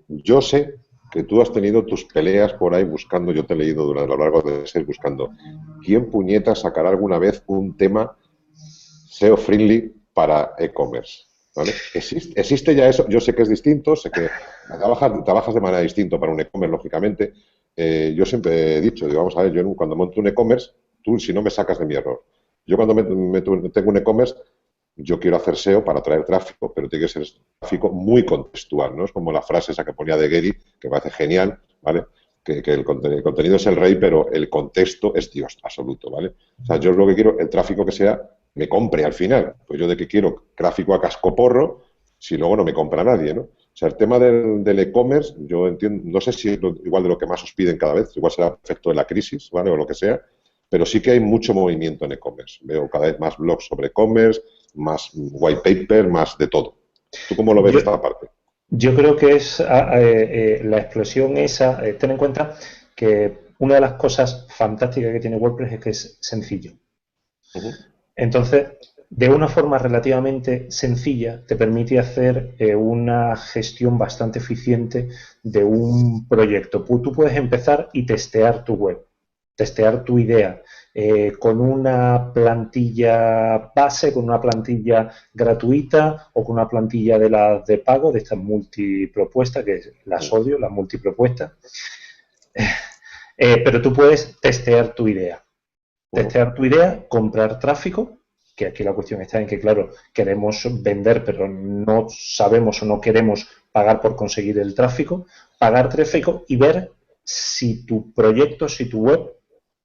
Yo sé que tú has tenido tus peleas por ahí buscando, yo te he leído durante a lo largo de meses buscando, ¿quién puñeta sacará alguna vez un tema SEO friendly para e-commerce? ¿Vale? ¿Existe ya eso? Yo sé que es distinto, sé que trabajas de manera distinta para un e-commerce, lógicamente. Yo siempre he dicho, digo, vamos a ver, yo cuando monto un e-commerce, tú si no me sacas de mi error. Yo cuando tengo un e-commerce, yo quiero hacer SEO para atraer tráfico, pero tiene que ser tráfico muy contextual, ¿no? Es como la frase esa que ponía de Getty, que me parece genial, ¿vale? que el contenido es el rey, pero el contexto es Dios absoluto, ¿vale? O sea, yo lo que quiero, el tráfico que sea, me compre al final. Pues yo de que quiero tráfico a cascoporro, si luego no me compra nadie, ¿no? O sea, el tema del e-commerce, yo entiendo, no sé si es igual de lo que más os piden cada vez, igual será efecto de la crisis, ¿vale? O lo que sea, pero sí que hay mucho movimiento en e-commerce. Veo cada vez más blogs sobre e-commerce, más white paper, más de todo. ¿Tú cómo lo ves Yo, esta parte? yo creo que es la explosión esa. Ten en cuenta que una de las cosas fantásticas que tiene WordPress es que es sencillo. Ujú. Entonces, de una forma relativamente sencilla, te permite hacer una gestión bastante eficiente de un proyecto. Tú puedes empezar y testear tu web, testear tu idea con una plantilla base, con una plantilla gratuita o con una plantilla de las de pago, de estas multipropuestas, que las odio, las multipropuestas. Pero tú puedes testear tu idea. Testear tu idea, comprar tráfico, que aquí la cuestión está en que, claro, queremos vender, pero no sabemos o no queremos pagar por conseguir el tráfico, pagar tráfico y ver si tu proyecto, si tu web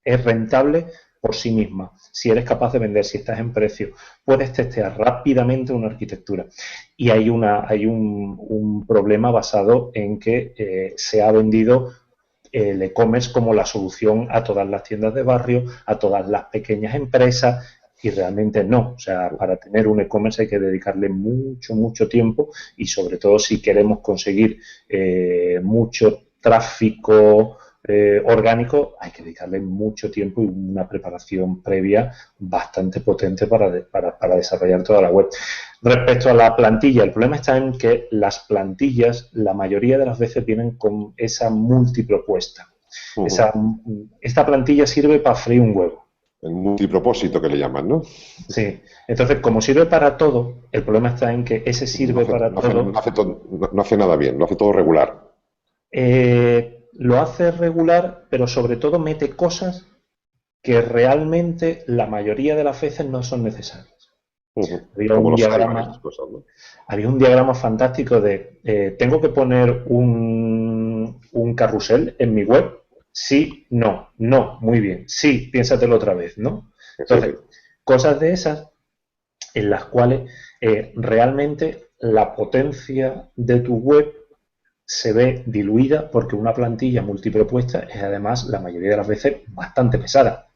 es rentable por sí misma, si eres capaz de vender, si estás en precio. Puedes testear rápidamente una arquitectura. Y hay un problema basado en que se ha vendido el e-commerce como la solución a todas las tiendas de barrio, a todas las pequeñas empresas, y realmente no. O sea, para tener un e-commerce hay que dedicarle mucho, mucho tiempo, y sobre todo si queremos conseguir mucho tráfico orgánico, hay que dedicarle mucho tiempo y una preparación previa bastante potente para desarrollar toda la web. Respecto a la plantilla, el problema está en que las plantillas, la mayoría de las veces, vienen con esa multipropuesta. Esta plantilla sirve para freír un huevo. El multipropósito que le llaman, ¿no? Sí. Entonces, como sirve para todo, el problema está en que ese sirve para todo. No hace nada bien, lo hace todo regular. Lo hace regular, pero sobre todo mete cosas que realmente la mayoría de las veces no son necesarias. Había Como un los diagrama, esas cosas, ¿no? había un diagrama fantástico de tengo que poner un carrusel en mi web. Sí, no, no, muy bien. Sí, piénsatelo otra vez, ¿no? Entonces, cosas de esas en las cuales realmente la potencia de tu web se ve diluida porque una plantilla multipropuesta es además la mayoría de las veces bastante pesada.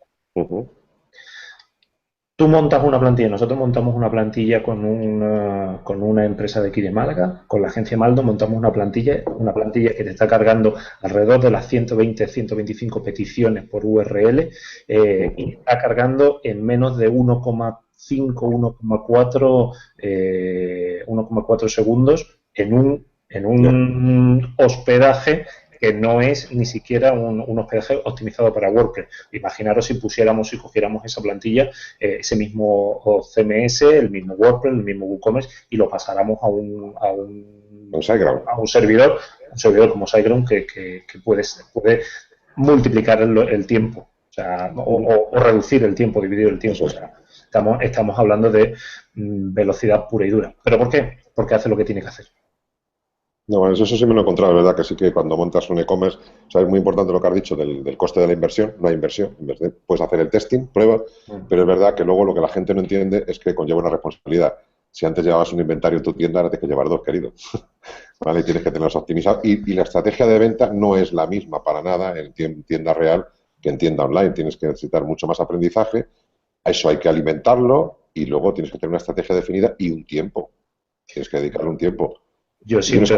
Tú montas una plantilla, nosotros montamos una plantilla con una empresa de aquí de Málaga, con la agencia Maldo montamos una plantilla que te está cargando alrededor de las 120, 125 peticiones por URL y está cargando en menos de 1,4 segundos en un hospedaje que no es ni siquiera un hospedaje optimizado para WordPress. Imaginaros si pusiéramos y cogiéramos esa plantilla, ese mismo CMS, el mismo WordPress, el mismo WooCommerce, y lo pasáramos a un servidor como SiteGround que puede multiplicar el tiempo, o sea, o reducir el tiempo, dividir el tiempo. O sea, estamos hablando de velocidad pura y dura. ¿Pero por qué? Porque hace lo que tiene que hacer. No, bueno, eso sí me lo he encontrado, ¿verdad? Que sí que cuando montas un e-commerce, o sea, es muy importante lo que has dicho del coste de la inversión. No hay inversión, puedes hacer el testing, prueba, pero es verdad que luego lo que la gente no entiende es que conlleva una responsabilidad. Si antes llevabas un inventario en tu tienda, ahora tienes que llevar dos, querido. ¿Vale? Y tienes que tenerlos optimizados. Y la estrategia de venta no es la misma para nada en tienda real que en tienda online. Tienes que necesitar mucho más aprendizaje. A eso hay que alimentarlo y luego tienes que tener una estrategia definida y un tiempo. Tienes que dedicarle un tiempo. Yo siempre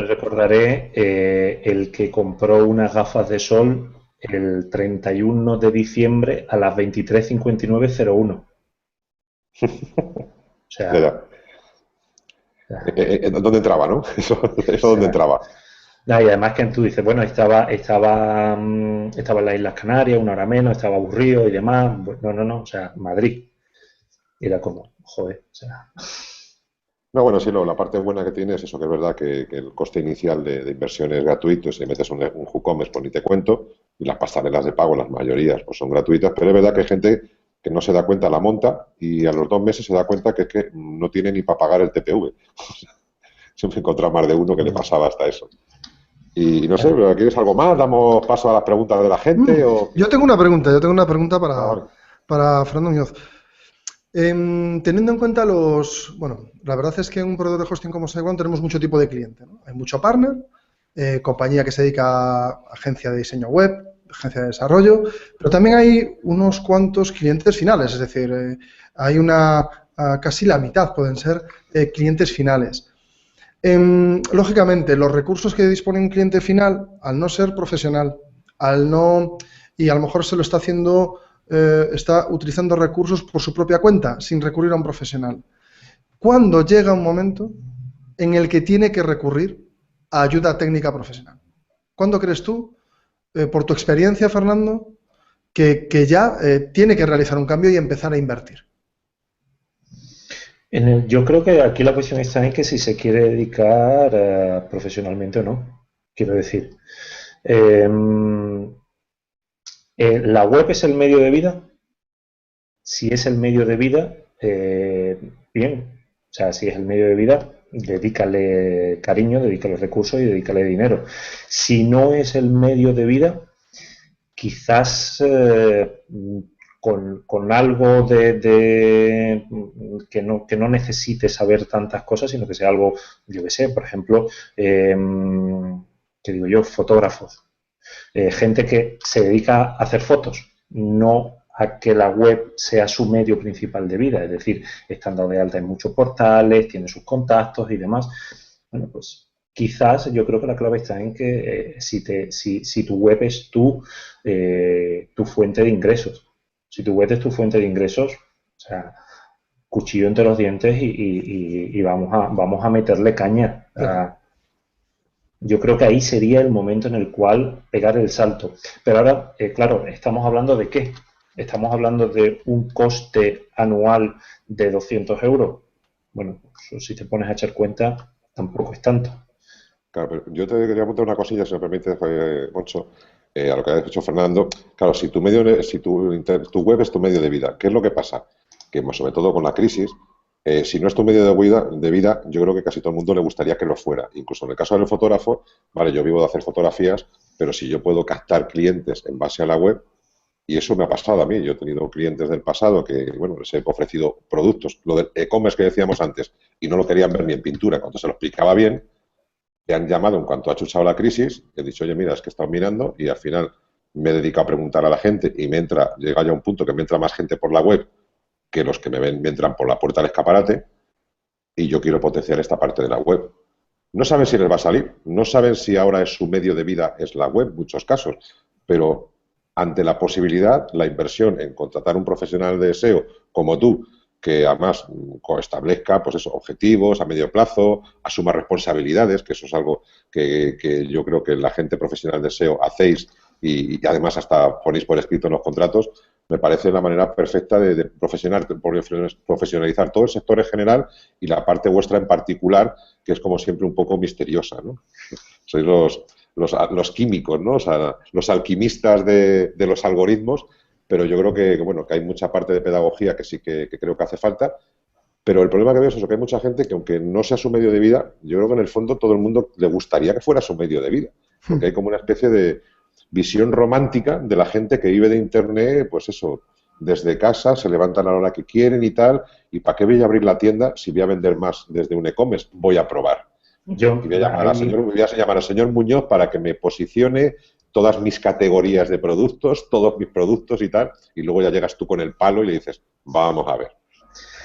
recordaré el que compró unas gafas de sol el 31 de diciembre a las 23:59:01. O sea, ¿dónde entraba, no? Eso ¿dónde entraba? Y además que tú dices, bueno, estaba en las Islas Canarias, una hora menos, estaba aburrido y demás. No, o sea, Madrid. Era como, joder, o sea... No, bueno, sí, la parte buena que tiene es eso, que es verdad que el coste inicial de inversión es gratuito. Si metes un WooCommerce, pues ni te cuento, y las pasarelas de pago, las mayorías, pues son gratuitas, pero es verdad que hay gente que no se da cuenta, la monta, y a los 2 meses se da cuenta que es que no tiene ni para pagar el TPV. Siempre he encontrado más de uno que le pasaba hasta eso. Y no sé, ¿pero ¿quieres algo más? ¿Damos paso a las preguntas de la gente? O... Yo tengo una pregunta Vale. para Fernando Muñoz. Teniendo en cuenta bueno, la verdad es que en un proveedor de hosting como SiteGround tenemos mucho tipo de cliente, ¿no? Hay mucho partner, compañía que se dedica a agencia de diseño web, agencia de desarrollo, pero también hay unos cuantos clientes finales, es decir, hay casi la mitad pueden ser clientes finales. Lógicamente, los recursos que dispone un cliente final, al no ser profesional, y a lo mejor se lo está haciendo, está utilizando recursos por su propia cuenta, sin recurrir a un profesional. ¿Cuándo llega un momento en el que tiene que recurrir a ayuda técnica profesional? ¿Cuándo crees tú, por tu experiencia, Fernando, que ya tiene que realizar un cambio y empezar a invertir? Yo creo que aquí la cuestión está en que si se quiere dedicar profesionalmente o no. Quiero decir, eh, ¿la web es el medio de vida? Si es el medio de vida, bien. O sea, si es el medio de vida, dedícale cariño, dedícale recursos y dedícale dinero. Si no es el medio de vida, quizás con algo que no necesite saber tantas cosas, sino que sea algo, yo que sé, por ejemplo, ¿qué digo yo? Fotógrafos, gente que se dedica a hacer fotos, no a que la web sea su medio principal de vida, es decir, están dados de alta en muchos portales, tienen sus contactos y demás. Bueno, pues quizás yo creo que la clave está en que si tu web es tu fuente de ingresos. Si tu web es tu fuente de ingresos, o sea, cuchillo entre los dientes y vamos a meterle caña. Claro. Yo creo que ahí sería el momento en el cual pegar el salto. Pero ahora, claro, ¿estamos hablando de qué? ¿Estamos hablando de un coste anual de 200 euros? Bueno, pues, si te pones a echar cuenta, tampoco es tanto. Claro, pero yo te quería preguntar una cosilla, si me permite, Moncho, a lo que ha dicho Fernando. Claro, si tu web es tu medio de vida, ¿qué es lo que pasa? Que sobre todo con la crisis, si no es tu medio de vida, yo creo que casi todo el mundo le gustaría que lo fuera. Incluso en el caso del fotógrafo, vale, yo vivo de hacer fotografías, pero si yo puedo captar clientes en base a la web, y eso me ha pasado a mí, yo he tenido clientes del pasado que, bueno, les he ofrecido productos, lo del e-commerce que decíamos antes, y no lo querían ver ni en pintura, cuando se lo explicaba bien, te han llamado en cuanto ha chuchado la crisis, he dicho, oye, mira, es que he estado mirando y al final me he dedicado a preguntar a la gente y llega ya un punto que me entra más gente por la web que los que me ven me entran por la puerta del escaparate y yo quiero potenciar esta parte de la web. No saben si les va a salir, no saben si ahora es su medio de vida, es la web, en muchos casos, pero ante la posibilidad, la inversión en contratar un profesional de SEO como tú, que además establezca pues eso, objetivos a medio plazo, asuma responsabilidades, que eso es algo que yo creo que la gente profesional de SEO hacéis y además hasta ponéis por escrito en los contratos, me parece la manera perfecta de profesionalizar todo el sector en general y la parte vuestra en particular, que es como siempre un poco misteriosa, ¿no? Sois los químicos, ¿no? O sea, los alquimistas de los algoritmos, pero yo creo bueno, que hay mucha parte de pedagogía que sí que creo que hace falta, pero el problema que veo es eso, que hay mucha gente que aunque no sea su medio de vida, yo creo que en el fondo todo el mundo le gustaría que fuera su medio de vida, porque hay como una especie de visión romántica de la gente que vive de Internet, pues eso, desde casa, se levantan a la hora que quieren y tal, y ¿para qué voy a abrir la tienda si voy a vender más desde un e-commerce? Voy a probar. Yo, Y voy a llamar al señor Muñoz para que me posicione todas mis categorías de productos, todos mis productos y tal, y luego ya llegas tú con el palo y le dices, vamos a ver,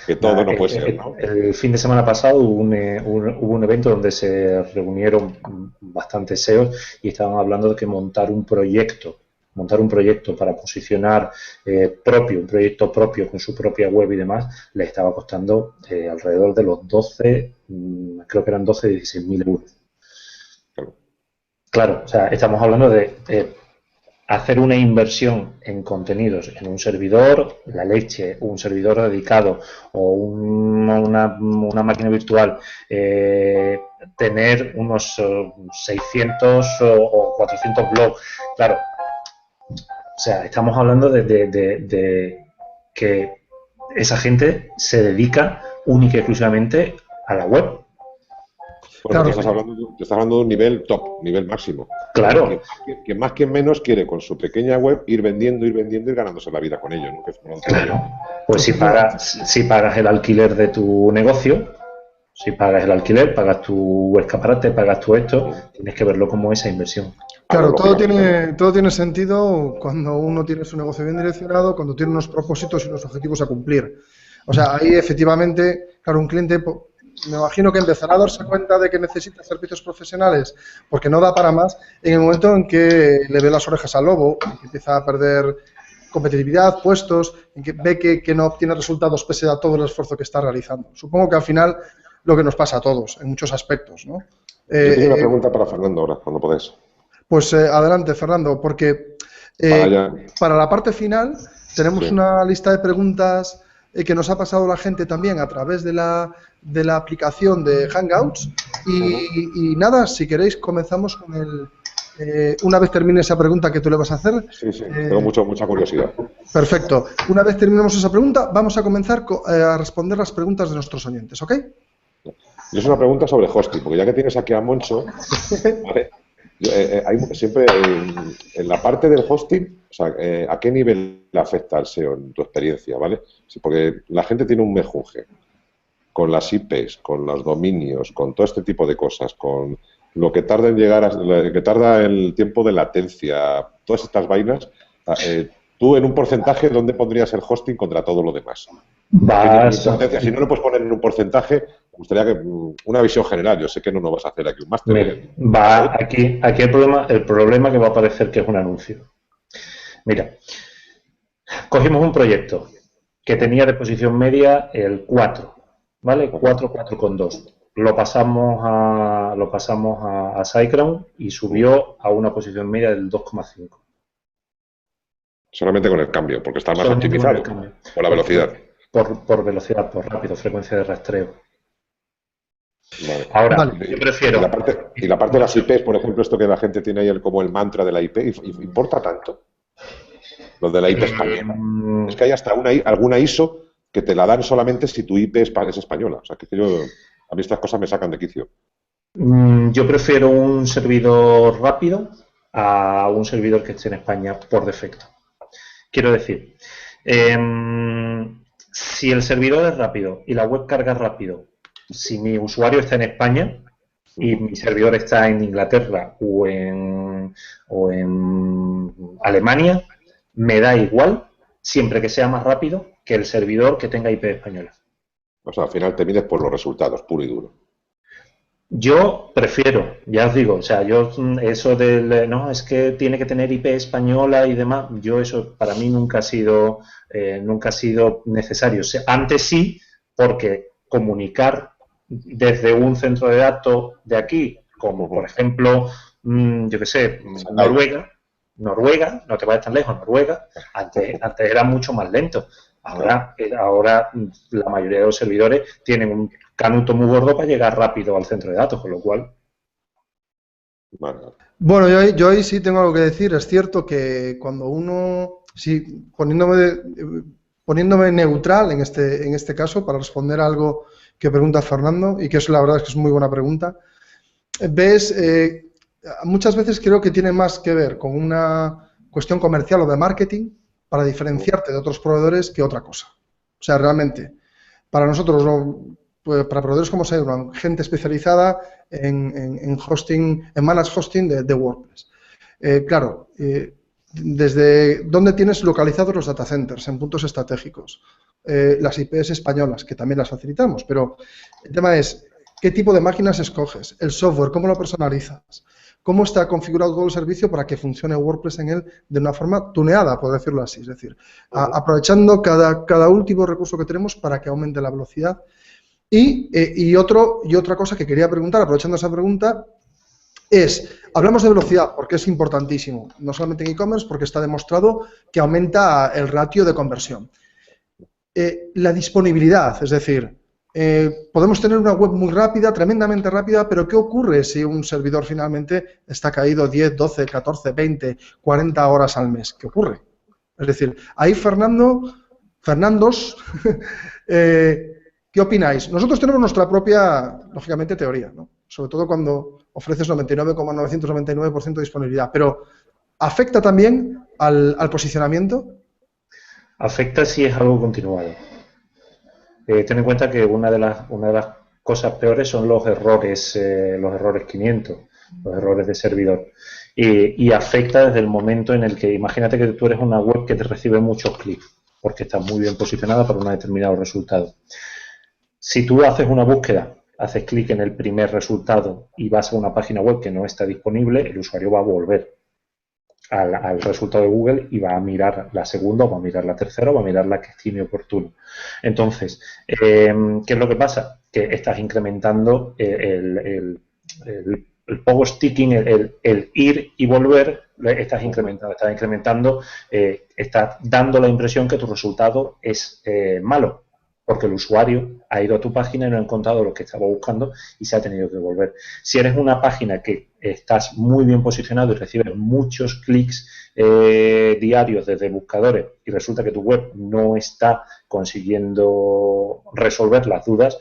que todo no puede ser, ¿no? El fin de semana pasado hubo un evento donde se reunieron bastantes SEOs y estaban hablando de que montar un proyecto para posicionar un proyecto propio con su propia web y demás, le estaba costando alrededor de los 12, creo que eran 12, 16.000 euros. Claro, o sea, estamos hablando de hacer una inversión en contenidos en un servidor, la leche, un servidor dedicado o una máquina virtual, tener unos 600 o 400 blogs. Claro, o sea, estamos hablando de que esa gente se dedica única y exclusivamente a la web. Bueno, Claro. te estás hablando de un nivel top, nivel máximo. Claro. Que más que menos quiere con su pequeña web ir vendiendo, y ganándose la vida con ello, ¿no? Que es como Pues si pagas el alquiler de tu negocio, si pagas el alquiler, pagas tu escaparate, pagas tu esto, tienes que verlo como esa inversión. Claro, todo lógicamente. tiene sentido cuando uno tiene su negocio bien direccionado, cuando tiene unos propósitos y unos objetivos a cumplir. O sea, ahí efectivamente, claro, un cliente, me imagino que empezará a darse cuenta de que necesita servicios profesionales porque no da para más en el momento en que le ve las orejas al lobo, en que empieza a perder competitividad, puestos, en que ve que no obtiene resultados pese a todo el esfuerzo que está realizando. Supongo que al final lo que nos pasa a todos, en muchos aspectos, ¿no? Yo tengo una pregunta para Fernando ahora, cuando podés. Pues adelante, Fernando, porque para la parte final tenemos una lista de preguntas que nos ha pasado la gente también a través de la aplicación de Hangouts y nada, si queréis comenzamos con una vez termine esa pregunta que tú le vas a hacer. Sí, tengo mucha curiosidad. Perfecto. Una vez terminemos esa pregunta, vamos a comenzar a responder las preguntas de nuestros oyentes, ¿ok? Yo es una pregunta sobre hosting, porque ya que tienes aquí a Moncho, ¿vale? Hay siempre en la parte del hosting, o sea, ¿a qué nivel le afecta al SEO en tu experiencia, ¿vale? Sí, porque la gente tiene un mejunje con las IPs, con los dominios, con todo este tipo de cosas, con lo que tarda en llegar, lo que tarda el tiempo de latencia, todas estas vainas. Tú, en un porcentaje, ¿dónde pondrías el hosting contra todo lo demás? Si no lo puedes poner en un porcentaje, me gustaría que una visión general. Yo sé que no nos vas a hacer aquí un máster. Aquí el problema que va a parecer que es un anuncio. Mira, cogimos un proyecto que tenía de posición media el 4, ¿vale? 4,2. Lo pasamos a SiteGround y subió a una posición media del 2,5. Solamente con el cambio, porque está más optimizado por la velocidad. Por velocidad, por rápido, frecuencia de rastreo. Vale. Ahora, yo prefiero... Y la parte de las IPs, por ejemplo, esto que la gente tiene ahí como el mantra de la IP, ¿importa tanto? Lo de la IP española. Es que hay hasta alguna ISO que te la dan solamente si tu IP es española. O sea, que a mí estas cosas me sacan de quicio. Yo prefiero un servidor rápido a un servidor que esté en España por defecto. Quiero decir, si el servidor es rápido y la web carga rápido, si mi usuario está en España y mi servidor está en Inglaterra o en Alemania, me da igual siempre que sea más rápido que el servidor que tenga IP española. O sea, al final te mides por los resultados, puro y duro. Yo prefiero, ya os digo, o sea, yo eso del, no, es que tiene que tener IP española y demás, yo eso para mí nunca ha sido necesario. O sea, antes sí, porque comunicar desde un centro de datos de aquí, como por ejemplo, yo qué sé, Noruega, no te vayas tan lejos, Noruega, antes era mucho más lento. Ahora la mayoría de los servidores tienen un canuto muy gordo para llegar rápido al centro de datos, con lo cual... Bueno, yo ahí sí tengo algo que decir. Es cierto que cuando uno, sí, poniéndome neutral en este caso, para responder a algo que pregunta Fernando, y que es la verdad es que es muy buena pregunta, ves, muchas veces creo que tiene más que ver con una cuestión comercial o de marketing para diferenciarte de otros proveedores que otra cosa. O sea, realmente, para nosotros, para proveedores como SiteGround, gente especializada en hosting, en managed hosting de WordPress. Claro, desde dónde tienes localizados los data centers, en puntos estratégicos, las IPs españolas, que también las facilitamos, pero el tema es, ¿qué tipo de máquinas escoges? El software, ¿cómo lo personalizas? ¿Cómo está configurado todo el servicio para que funcione WordPress en él de una forma tuneada, por decirlo así? Es decir, aprovechando cada último recurso que tenemos para que aumente la velocidad. Y otra cosa que quería preguntar, aprovechando esa pregunta, hablamos de velocidad porque es importantísimo, no solamente en e-commerce, porque está demostrado que aumenta el ratio de conversión. La disponibilidad, es decir, podemos tener una web muy rápida, tremendamente rápida, pero ¿qué ocurre si un servidor finalmente está caído 10, 12, 14, 20, 40 horas al mes? ¿Qué ocurre? Es decir, ahí Fernandos, ¿qué opináis? Nosotros tenemos nuestra propia, lógicamente, teoría, ¿no? sobre todo cuando ofreces 99,999% de disponibilidad, pero ¿afecta también al posicionamiento? Afecta si es algo continuado. Ten en cuenta que una de las cosas peores son los errores 500, los errores de servidor. Y afecta desde el momento en el que, imagínate que tú eres una web que te recibe muchos clics, porque está muy bien posicionada para un determinado resultado. Si tú haces una búsqueda, haces clic en el primer resultado y vas a una página web que no está disponible, el usuario va a volver al resultado de Google y va a mirar la segunda, o va a mirar la tercera, o va a mirar la que estime oportuno. Entonces, ¿qué es lo que pasa? Que estás incrementando el power sticking, el ir y volver, estás incrementando, estás dando la impresión que tu resultado es malo, porque el usuario ha ido a tu página y no ha encontrado lo que estaba buscando y se ha tenido que volver. Si eres una página que estás muy bien posicionado y recibes muchos clics diarios desde buscadores y resulta que tu web no está consiguiendo resolver las dudas,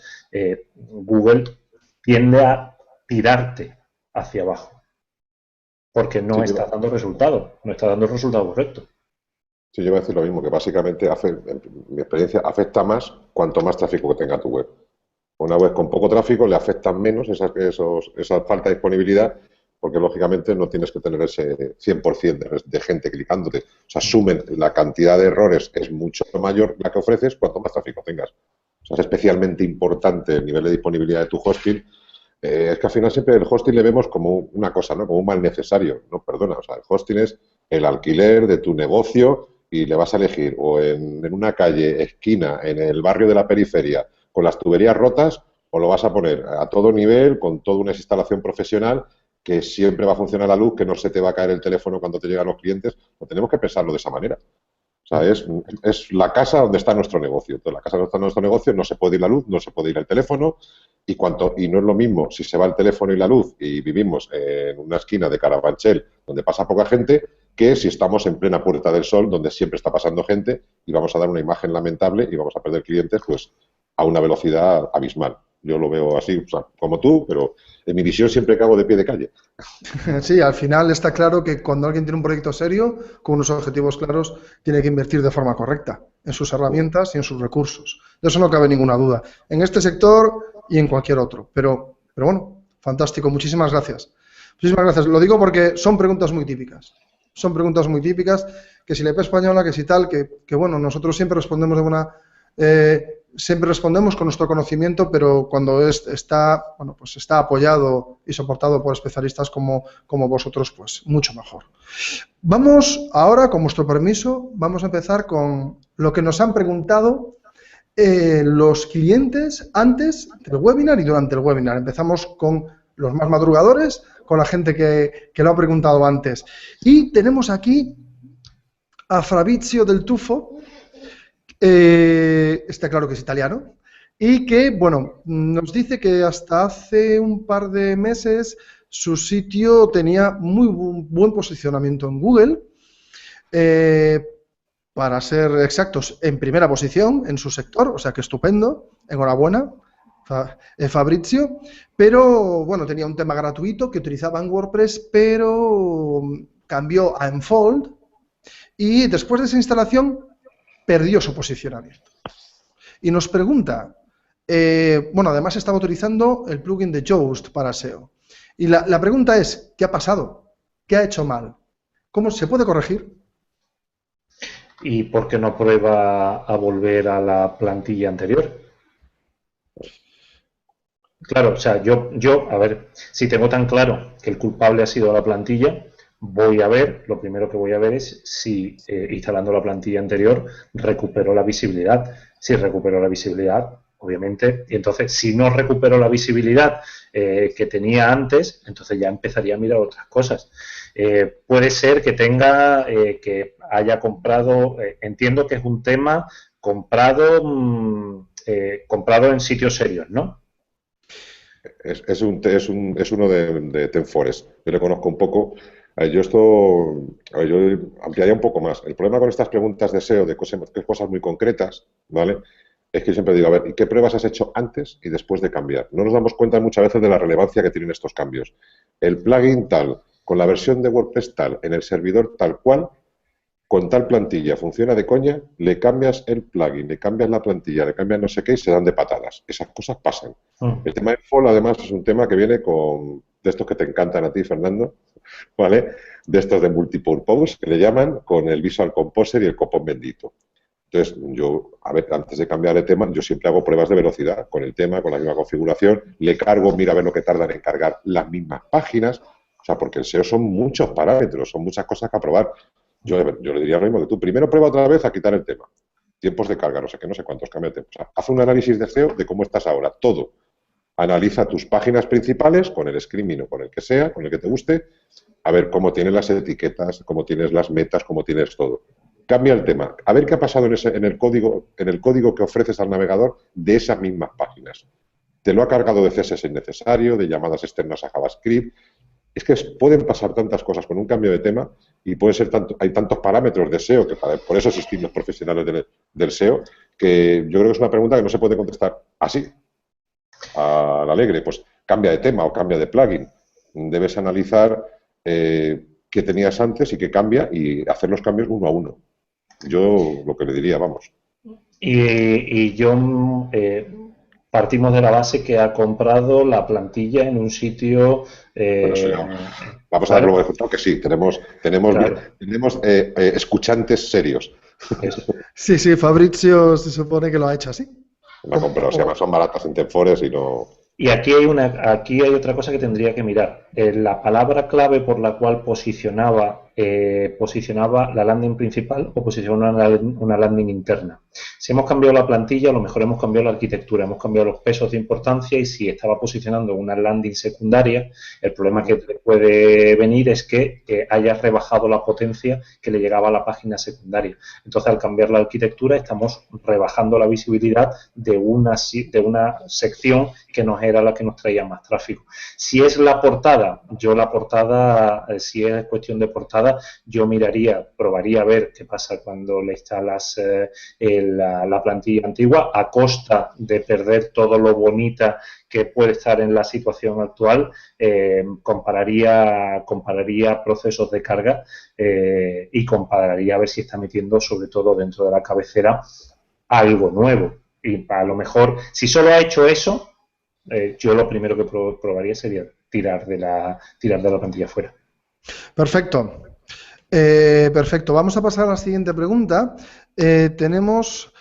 Google tiende a tirarte hacia abajo porque no está dando resultados, no está dando el resultado correcto. Sí, yo voy a decir lo mismo, que básicamente, en mi experiencia, afecta más cuanto más tráfico que tenga tu web. Una web con poco tráfico le afectan menos esa falta de disponibilidad, porque lógicamente no tienes que tener ese 100% de gente clicándote. O sea, la cantidad de errores es mucho mayor la que ofreces cuanto más tráfico tengas. O sea, es especialmente importante el nivel de disponibilidad de tu hosting. Es que al final siempre el hosting le vemos como una cosa, ¿no? Como un mal necesario. No, perdona, o sea, el hosting es el alquiler de tu negocio y le vas a elegir o en una calle, esquina, en el barrio de la periferia, con las tuberías rotas, o lo vas a poner a todo nivel, con toda una instalación profesional, que siempre va a funcionar la luz, que no se te va a caer el teléfono cuando te llegan los clientes. No tenemos que pensarlo de esa manera. O sea, es la casa donde está nuestro negocio. Entonces, la casa donde está nuestro negocio no se puede ir la luz, no se puede ir el teléfono, y no es lo mismo si se va el teléfono y la luz y vivimos en una esquina de Carabanchel donde pasa poca gente, que si estamos en plena Puerta del Sol, donde siempre está pasando gente y vamos a dar una imagen lamentable y vamos a perder clientes pues a una velocidad abismal. Yo lo veo así, o sea, como tú, pero en mi visión siempre cago de pie de calle. Sí, al final está claro que cuando alguien tiene un proyecto serio, con unos objetivos claros, tiene que invertir de forma correcta en sus herramientas y en sus recursos. De eso no cabe ninguna duda. En este sector y en cualquier otro. Pero bueno, fantástico. Muchísimas gracias. Muchísimas gracias. Lo digo porque son preguntas muy típicas. Son preguntas muy típicas, que si la IP española, que si tal, que bueno, nosotros siempre respondemos siempre respondemos con nuestro conocimiento, pero cuando está apoyado y soportado por especialistas como vosotros, pues mucho mejor. Vamos ahora, con vuestro permiso, vamos a empezar con lo que nos han preguntado los clientes antes del webinar y durante el webinar. Empezamos con los más madrugadores, con la gente que lo ha preguntado antes. Y tenemos aquí a Fabrizio del Tufo, está claro que es italiano, y que, bueno, nos dice que hasta hace un par de meses su sitio tenía muy buen posicionamiento en Google, para ser exactos, en primera posición en su sector, o sea que estupendo, enhorabuena, Fabrizio, pero bueno, tenía un tema gratuito que utilizaba en WordPress, pero cambió a Enfold y después de esa instalación perdió su posicionamiento. Y nos pregunta, bueno, además estaba utilizando el plugin de Yoast para SEO. Y la pregunta es, ¿qué ha pasado? ¿Qué ha hecho mal? ¿Cómo se puede corregir? ¿Y por qué no prueba a volver a la plantilla anterior? Claro, o sea, yo, a ver, si tengo tan claro que el culpable ha sido la plantilla, lo primero que voy a ver es si instalando la plantilla anterior recuperó la visibilidad. Si recuperó la visibilidad, obviamente, y entonces si no recuperó la visibilidad que tenía antes, entonces ya empezaría a mirar otras cosas. Puede ser que que haya comprado, entiendo que es un tema comprado en sitios serios, ¿no? Es uno de TenForest. Yo le conozco un poco. Yo ampliaría un poco más. El problema con estas preguntas de SEO, de cosas muy concretas, ¿vale? es que siempre digo, a ver, ¿y qué pruebas has hecho antes y después de cambiar? No nos damos cuenta muchas veces de la relevancia que tienen estos cambios. El plugin tal, con la versión de WordPress tal, en el servidor tal cual, con tal plantilla, funciona de coña, le cambias el plugin, le cambias la plantilla, le cambias no sé qué y se dan de patadas. Esas cosas pasan. El tema de Fall, además, es un tema que viene de estos que te encantan a ti, Fernando, ¿vale? De estos de multipurpose, que le llaman, con el Visual Composer y el copón bendito. Entonces, yo, a ver, antes de cambiar de tema, yo siempre hago pruebas de velocidad con el tema, con la misma configuración, le cargo, mira a ver lo que tardan en cargar las mismas páginas, o sea, porque el SEO son muchos parámetros, son muchas cosas que aprobar. Yo le diría lo mismo que tú, primero prueba otra vez a quitar el tema, tiempos de carga, no sé qué, no sé cuántos, cambia de tiempo. O sea, haz un análisis de SEO de cómo estás ahora, todo. Analiza tus páginas principales con el Screaming o con el que sea, con el que te guste, a ver cómo tienes las etiquetas, cómo tienes las metas, cómo tienes todo. Cambia el tema. A ver qué ha pasado en el código que ofreces al navegador de esas mismas páginas. Te lo ha cargado de CSS innecesario, de llamadas externas a JavaScript. Es que pueden pasar tantas cosas con un cambio de tema y puede ser hay tantos parámetros de SEO, que por eso existimos los profesionales del SEO, que yo creo que es una pregunta que no se puede contestar así, al alegre. Pues cambia de tema o cambia de plugin. Debes analizar qué tenías antes y qué cambia y hacer los cambios uno a uno. Yo lo que le diría, vamos. Y yo partimos de la base que ha comprado la plantilla en un sitio... Bueno, vamos a darlo por descontado que sí, tenemos claro. escuchantes serios. Eso. Sí, Fabrizio se supone que lo ha hecho así. La comprado, se llama, son baratas en Tenfores y no... Y aquí hay otra cosa que tendría que mirar. La palabra clave por la cual posicionaba la landing principal o posicionaba una landing interna. Si hemos cambiado la plantilla, a lo mejor hemos cambiado la arquitectura, hemos cambiado los pesos de importancia y si estaba posicionando una landing secundaria, el problema que puede venir es que hayas rebajado la potencia que le llegaba a la página secundaria. Entonces, al cambiar la arquitectura, estamos rebajando la visibilidad de una sección que nos era la que nos traía más tráfico. Si es la portada, si es cuestión de portada, yo probaría a ver qué pasa cuando le instalas la plantilla antigua, a costa de perder todo lo bonita que puede estar en la situación actual. Compararía procesos de carga y compararía a ver si está metiendo, sobre todo dentro de la cabecera, algo nuevo. Y a lo mejor, si solo ha hecho eso, yo lo primero que probaría sería tirar de la plantilla fuera. Perfecto. Perfecto. Vamos a pasar a la siguiente pregunta. Tenemos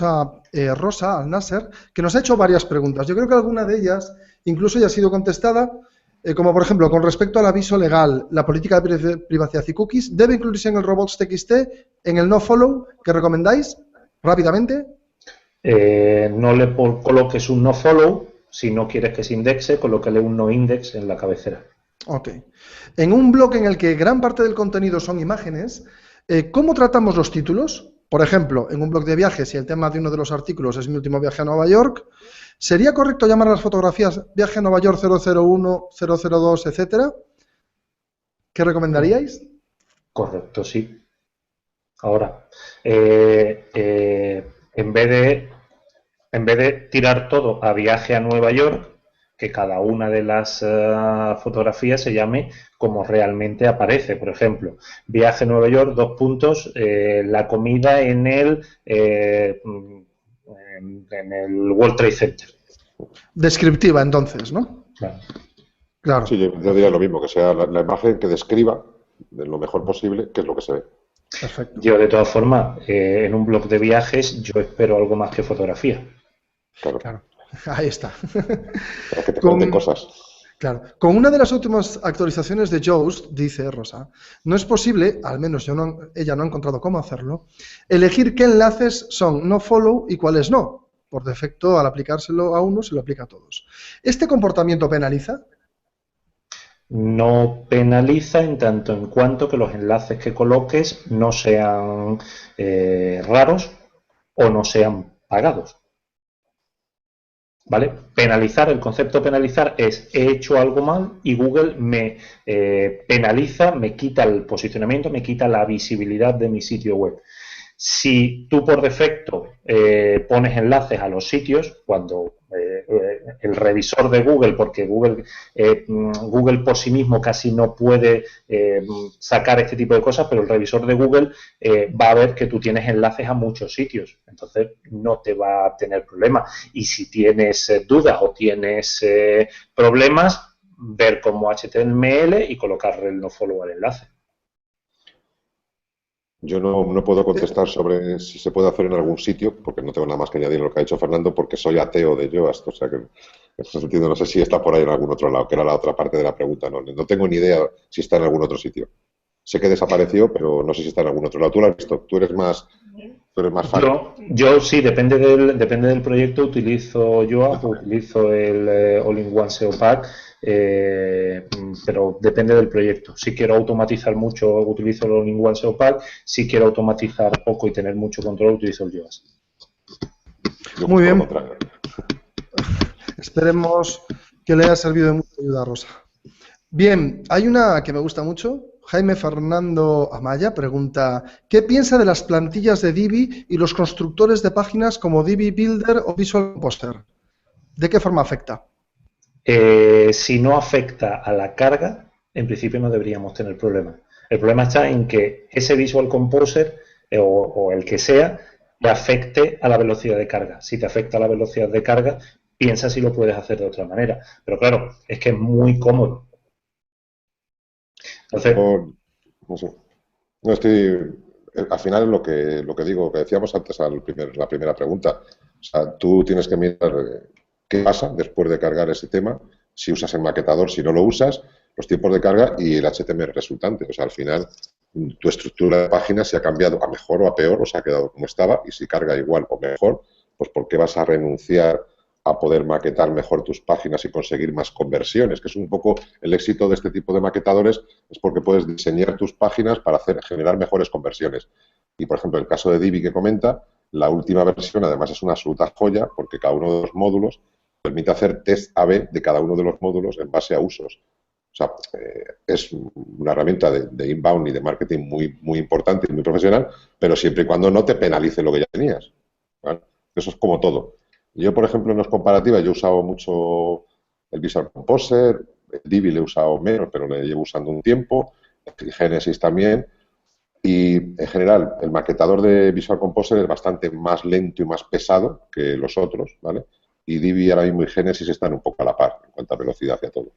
a Rosa Al-Nasser, que nos ha hecho varias preguntas. Yo creo que alguna de ellas incluso ya ha sido contestada, como por ejemplo, con respecto al aviso legal, la política de privacidad y cookies, ¿debe incluirse en el robots.txt, en el nofollow que recomendáis? Rápidamente. No le coloques un nofollow. Si no quieres que se indexe, colócale un noindex en la cabecera. Ok. En un blog en el que gran parte del contenido son imágenes, ¿cómo tratamos los títulos? Por ejemplo, en un blog de viajes, si el tema de uno de los artículos es mi último viaje a Nueva York, ¿sería correcto llamar a las fotografías viaje a Nueva York 001, 002, etcétera? ¿Qué recomendaríais? Correcto, sí. Ahora, en vez de tirar todo a viaje a Nueva York, que cada una de las fotografías se llame como realmente aparece. Por ejemplo, viaje a Nueva York, la comida en el World Trade Center. Descriptiva, entonces, ¿no? Claro. Sí, yo diría lo mismo, que sea la imagen que describa de lo mejor posible qué es lo que se ve. Perfecto. Yo, de todas formas, en un blog de viajes, yo espero algo más que fotografía. Claro. Ahí está. Para que te cuenten cosas. Claro. Con una de las últimas actualizaciones de Yoast, dice Rosa, no es posible, al menos ella no ha encontrado cómo hacerlo, elegir qué enlaces son nofollow y cuáles no. Por defecto, al aplicárselo a uno, se lo aplica a todos. ¿Este comportamiento penaliza? No penaliza en tanto en cuanto que los enlaces que coloques no sean raros o no sean pagados. ¿Vale? Penalizar, el concepto penalizar es he hecho algo mal y Google me penaliza, me quita el posicionamiento, me quita la visibilidad de mi sitio web. Si tú por defecto pones enlaces a los sitios, cuando el revisor de Google, porque Google por sí mismo casi no puede sacar este tipo de cosas, pero el revisor de Google va a ver que tú tienes enlaces a muchos sitios, entonces no te va a tener problemas. Y si tienes dudas o tienes problemas, ver como HTML y colocarle el nofollow al enlace. Yo no puedo contestar sobre si se puede hacer en algún sitio, porque no tengo nada más que añadir a lo que ha dicho Fernando, porque soy ateo de Yoast, o sea que en ese sentido no sé si está por ahí en algún otro lado, que era la otra parte de la pregunta. No tengo ni idea si está en algún otro sitio. Sé que desapareció, pero no sé si está en algún otro lado. ¿Tú lo has visto? ¿Tú eres más fan? Yo sí, depende del proyecto, utilizo Yoast o utilizo el All-in-One SEO Pack, pero depende del proyecto. Si quiero automatizar mucho, utilizo el All-in-One SEO Pack. Si quiero automatizar poco y tener mucho control, utilizo el Yoast. Muy bien. Esperemos que le haya servido de mucha ayuda, Rosa. Bien, hay una que me gusta mucho. Jaime Fernando Amaya pregunta: ¿qué piensa de las plantillas de Divi y los constructores de páginas como Divi Builder o Visual Composer? ¿De qué forma afecta? Si no afecta a la carga, en principio no deberíamos tener problema. El problema está en que ese Visual Composer o el que sea te afecte a la velocidad de carga. Si te afecta a la velocidad de carga, piensa si lo puedes hacer de otra manera. Pero claro, es que es muy cómodo. Entonces, no sé. No estoy. Al final es lo que digo, que decíamos antes la primera pregunta. O sea, tú tienes que mirar qué pasa después de cargar ese tema, si usas el maquetador, si no lo usas, los tiempos de carga y el HTML resultante. O sea, al final tu estructura de página se ha cambiado a mejor o a peor, o se ha quedado como estaba, y si carga igual o mejor, pues ¿por qué vas a renunciar a poder maquetar mejor tus páginas y conseguir más conversiones? Que es un poco el éxito de este tipo de maquetadores, es porque puedes diseñar tus páginas para generar mejores conversiones. Y, por ejemplo, el caso de Divi que comenta, la última versión además es una absoluta joya, porque cada uno de los módulos permite hacer test A/B de cada uno de los módulos en base a usos. O sea, es una herramienta de inbound y de marketing muy importante y muy profesional, pero siempre y cuando no te penalice lo que ya tenías, ¿vale? Eso es como todo. Yo, por ejemplo, en los comparativas, yo he usado mucho el Visual Composer, el Divi le he usado menos, pero le llevo usando un tiempo, el Genesis también, y en general el maquetador de Visual Composer es bastante más lento y más pesado que los otros, ¿vale? Y Divi ahora mismo y Genesis están un poco a la par en cuanto a velocidad y a todo.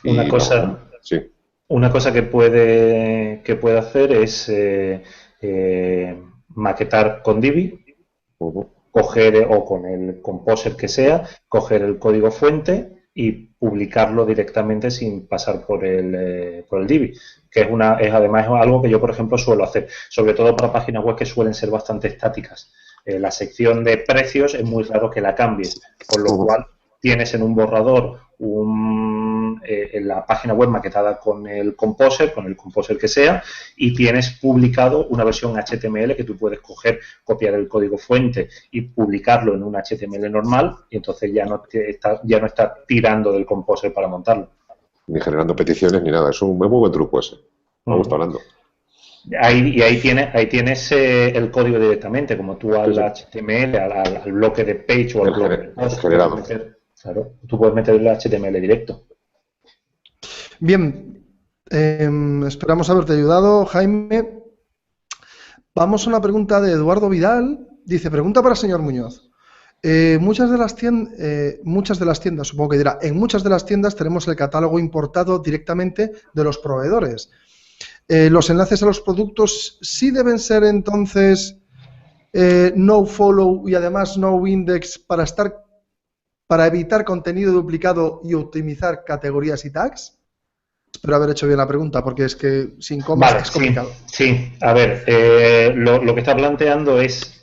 Una cosa, sí. Una cosa que puede hacer es maquetar con Divi, coger o con el Composer que sea, coger el código fuente y publicarlo directamente sin pasar por el Divi, que es además algo que yo, por ejemplo, suelo hacer, sobre todo para páginas web que suelen ser bastante estáticas. La sección de precios es muy raro que la cambies, con lo cual tienes en un borrador en la página web maquetada con el Composer que sea, y tienes publicado una versión HTML que tú puedes copiar el código fuente y publicarlo en un HTML normal, y entonces ya no está tirando del Composer para montarlo. Ni generando peticiones ni nada. Es un muy buen truco ese. Me gusta hablando. Ahí tienes el código directamente, como tú al HTML, al bloque de page o al bloque de post, tú puedes meter el HTML directo. Bien, esperamos haberte ayudado, Jaime. Vamos a una pregunta de Eduardo Vidal. Dice: pregunta para el señor Muñoz. Muchas de las tiendas, supongo que dirá, en muchas de las tiendas tenemos el catálogo importado directamente de los proveedores. Los enlaces a los productos sí deben ser entonces no follow y además no index para evitar contenido duplicado y optimizar categorías y tags. Espero haber hecho bien la pregunta, porque es que sin comas es complicado. Sí, a ver, lo que está planteando es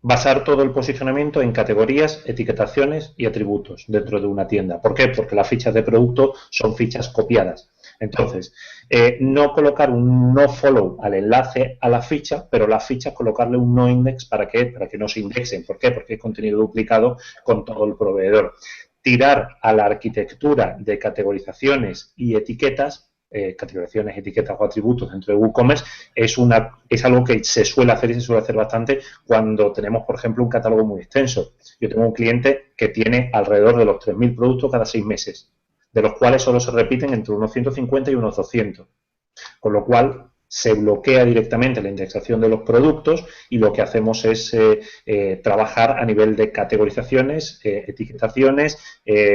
basar todo el posicionamiento en categorías, etiquetaciones y atributos dentro de una tienda. ¿Por qué? Porque las fichas de producto son fichas copiadas. Entonces, no colocar un no follow al enlace a la ficha, pero las fichas colocarle un no index. ¿Para qué? Para que no se indexen. ¿Por qué? Porque es contenido duplicado con todo el proveedor. Tirar a la arquitectura de categorizaciones y etiquetas categorizaciones, etiquetas o atributos dentro de WooCommerce es algo que se suele hacer y se suele hacer bastante cuando tenemos, por ejemplo, un catálogo muy extenso. Yo tengo un cliente que tiene alrededor de los 3.000 productos cada 6 meses, de los cuales solo se repiten entre unos 150 y unos 200. Con lo cual, se bloquea directamente la indexación de los productos y lo que hacemos es trabajar a nivel de categorizaciones, etiquetaciones,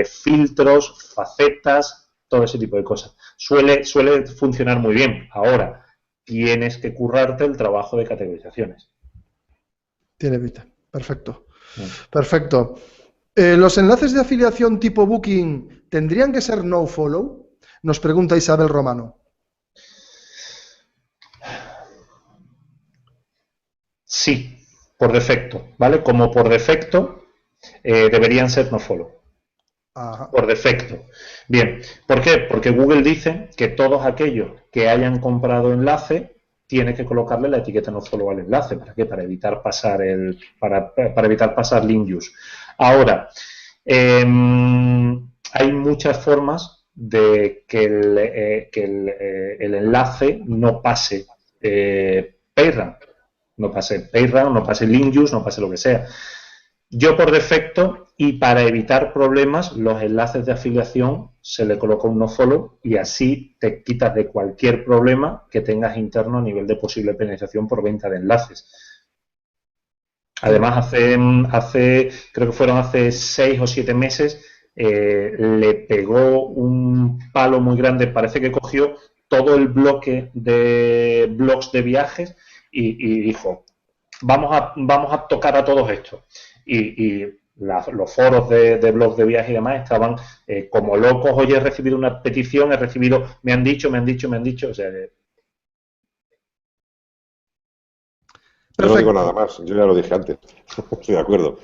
filtros, facetas, todo ese tipo de cosas. Suele funcionar muy bien. Ahora, tienes que currarte el trabajo de categorizaciones. Tiene pinta. Perfecto. Perfecto. ¿Los enlaces de afiliación tipo Booking tendrían que ser nofollow? Nos pregunta Isabel Romano. Sí, por defecto, ¿vale? Como por defecto deberían ser nofollow. Ajá. Por defecto. Bien, ¿por qué? Porque Google dice que todos aquellos que hayan comprado enlace tienen que colocarle la etiqueta nofollow al enlace. ¿Para qué? Para evitar pasar para evitar pasar link use. Ahora, hay muchas formas de que el enlace no pase PageRank. No pase PageRank, no pase link use, no pase lo que sea. Yo por defecto y para evitar problemas, los enlaces de afiliación se le coloca un nofollow y así te quitas de cualquier problema que tengas interno a nivel de posible penalización por venta de enlaces. Además, creo que fueron hace 6 o 7 meses, le pegó un palo muy grande, parece que cogió todo el bloque de blogs de viajes y dijo, vamos a tocar a todos estos. Y los foros de blogs de viajes y demás estaban como locos. Oye, he recibido una petición, me han dicho, o sea, yo no digo nada más, yo ya lo dije antes. Estoy de acuerdo.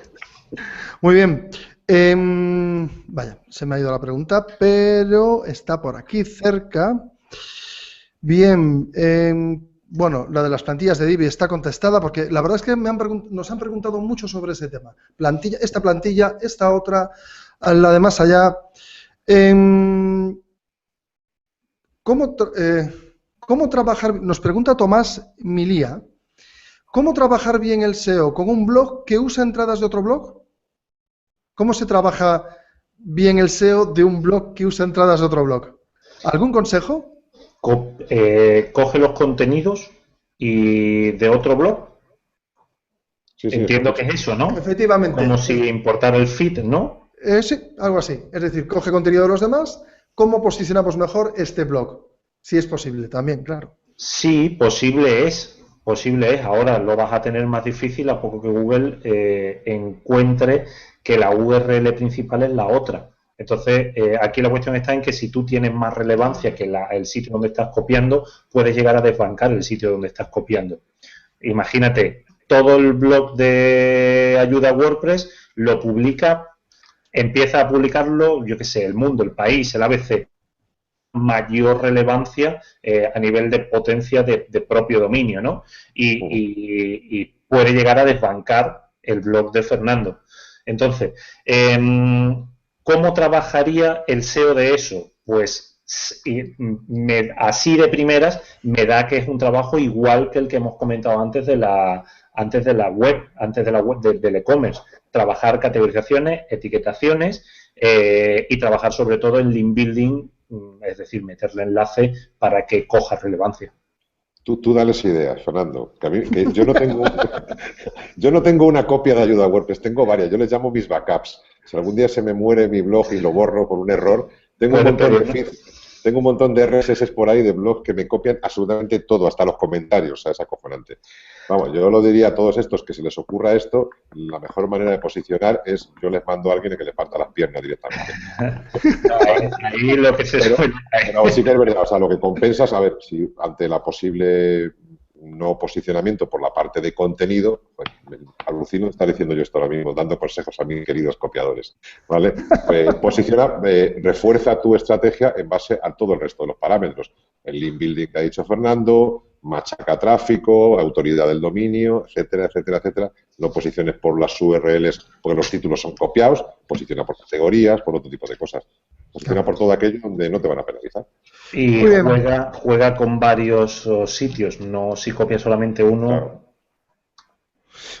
Muy bien. Vaya, se me ha ido la pregunta, pero está por aquí cerca. Bien, bueno, la de las plantillas de Divi está contestada porque la verdad es que nos han preguntado mucho sobre ese tema. Esta plantilla, esta otra, la de más allá. ¿Cómo trabajar? Nos pregunta Tomás Milía. ¿Cómo trabajar bien el SEO con un blog que usa entradas de otro blog? ¿Cómo se trabaja bien el SEO de un blog que usa entradas de otro blog? ¿Algún consejo? Coge los contenidos y de otro blog. Sí, entiendo que es eso, ¿no? Efectivamente. Como si importara el feed, ¿no? Sí, algo así. Es decir, coge contenido de los demás. ¿Cómo posicionamos mejor este blog? Si es posible también, claro. Sí, posible es. Ahora lo vas a tener más difícil a poco que Google encuentre que la URL principal es la otra. Entonces, aquí la cuestión está en que si tú tienes más relevancia que el sitio donde estás copiando, puedes llegar a desbancar el sitio donde estás copiando. Imagínate, todo el blog de ayuda a WordPress lo publica, empieza a publicarlo, yo qué sé, El Mundo, El País, el ABC, mayor relevancia a nivel de potencia de propio dominio, ¿no? Y puede llegar a desbancar el blog de Fernando. Entonces, ¿cómo trabajaría el SEO de eso? Pues así de primeras me da que es un trabajo igual que el que hemos comentado antes de la web del e-commerce. Trabajar categorizaciones, etiquetaciones y trabajar sobre todo en link building, es decir, meterle enlace para que coja relevancia. Tú dales ideas, Fernando. Que yo no tengo una copia de ayuda a WordPress, tengo varias. Yo les llamo mis backups. Si algún día se me muere mi blog y lo borro por un error, tengo un montón de RSS por ahí de blogs que me copian absolutamente todo, hasta los comentarios, ¿sabes? Es acojonante. Vamos, yo lo diría a todos estos que se les ocurra esto, la mejor manera de posicionar es yo les mando a alguien que le parta las piernas directamente. Ahí lo que se suele... Pero sí que es verdad, o sea, lo que compensas, a ver, si ante la posible no posicionamiento por la parte de contenido, pues, alucino estar diciendo yo esto ahora mismo, dando consejos a mis queridos copiadores, ¿vale? Refuerza tu estrategia en base a todo el resto de los parámetros. El link building que ha dicho Fernando, machaca tráfico, autoridad del dominio, etcétera, etcétera, etcétera. No posiciones por las URLs porque los títulos son copiados, posiciona por categorías, por otro tipo de cosas. Funciona por todo aquello donde no te van a penalizar. Y Muy bien. juega con varios sitios, no si copia solamente uno. Claro.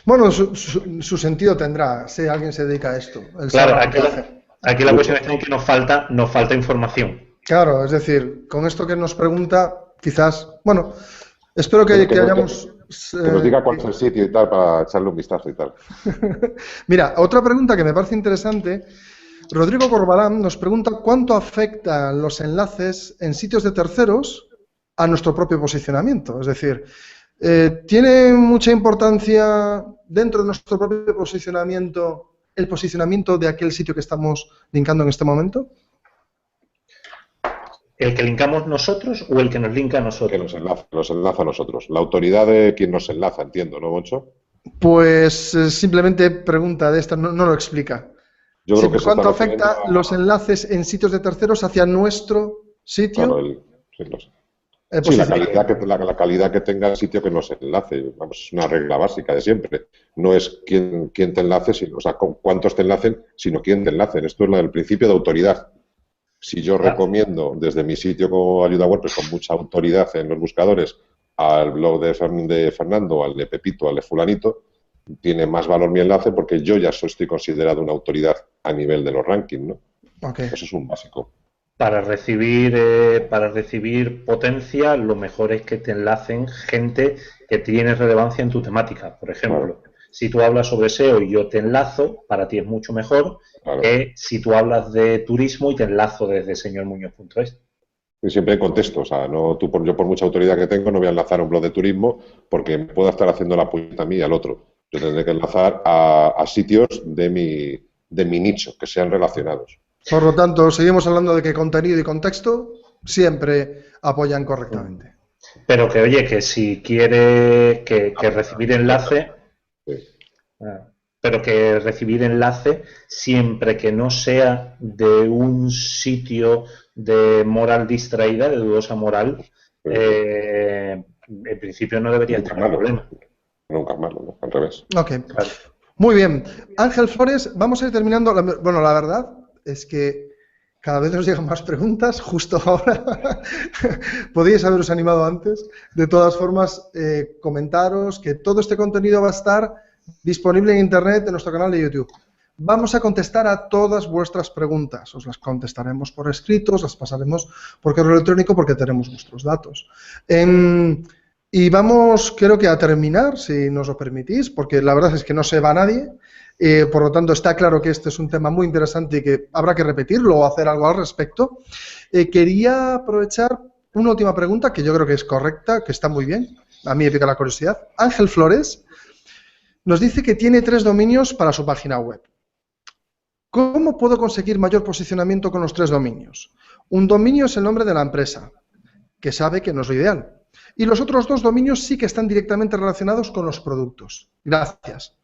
Bueno, su sentido tendrá si alguien se dedica a esto. Él Claro, sabrá lo que hace. aquí la cuestión está en que nos falta información. Claro, es decir, con esto que nos pregunta, quizás, bueno, espero Pero que hayamos... que nos diga cuál es el sitio y tal para echarle un vistazo y tal. Mira, otra pregunta que me parece interesante, Rodrigo Corbalán nos pregunta cuánto afectan los enlaces en sitios de terceros a nuestro propio posicionamiento. Es decir, ¿tiene mucha importancia dentro de nuestro propio posicionamiento el posicionamiento de aquel sitio que estamos linkando en este momento? ¿El que linkamos nosotros o el que nos linka a nosotros? Que nos enlaza a nosotros. La autoridad de quien nos enlaza, entiendo, ¿no, Moncho? Pues simplemente pregunta de esta, no lo explica. Yo creo que se ¿Cuánto está afecta refiriendo los enlaces en sitios de terceros hacia nuestro sitio? Claro, sí, lo sé. El Sí, posicionamiento. la calidad que tenga el sitio que nos enlace. Vamos, es una regla básica de siempre. No es quién te enlace, sino, o sea, cuántos te enlacen, sino quién te enlacen. Esto es el principio de autoridad. Si yo recomiendo desde mi sitio como Ayuda WordPress con mucha autoridad en los buscadores al blog de Fernando, al de Pepito, al de Fulanito, tiene más valor mi enlace porque yo ya estoy considerado una autoridad a nivel de los rankings, ¿no? Okay. Eso es un básico. Para recibir potencia, lo mejor es que te enlacen gente que tiene relevancia en tu temática. Por ejemplo, si tú hablas sobre SEO y yo te enlazo, para ti es mucho mejor que si tú hablas de turismo y te enlazo desde señormuñoz.es. Y siempre en contexto, o sea, no yo por mucha autoridad que tengo no voy a enlazar un blog de turismo porque puedo estar haciendo la puñeta a mí y al otro. Yo tendré que enlazar a sitios de mi nicho, que sean relacionados. Por lo tanto, seguimos hablando de que contenido y contexto siempre apoyan correctamente. Pero que, oye, que si quiere que recibir enlace... Sí. Pero que recibir enlace siempre que no sea de un sitio de moral distraída, de dudosa moral, en principio no debería tener problema. Nunca malo, ¿no? Al revés. Ok. Claro. Muy bien. Ángel Flores, vamos a ir terminando. Bueno, la verdad es que cada vez nos llegan más preguntas, justo ahora. Podíais haberos animado antes. De todas formas, comentaros que todo este contenido va a estar disponible en internet en nuestro canal de YouTube. Vamos a contestar a todas vuestras preguntas. Os las contestaremos por escrito, os las pasaremos por correo electrónico porque tenemos vuestros datos. Y vamos, creo que a terminar, si nos lo permitís, porque la verdad es que no se va nadie. Por lo tanto, está claro que este es un tema muy interesante y que habrá que repetirlo o hacer algo al respecto. Quería aprovechar una última pregunta que yo creo que es correcta, que está muy bien. A mí me pica la curiosidad. Ángel Flores nos dice que tiene 3 dominios para su página web. ¿Cómo puedo conseguir mayor posicionamiento con los 3 dominios? Un dominio es el nombre de la empresa, que sabe que no es lo ideal. Y los otros 2 dominios sí que están directamente relacionados con los productos. Gracias.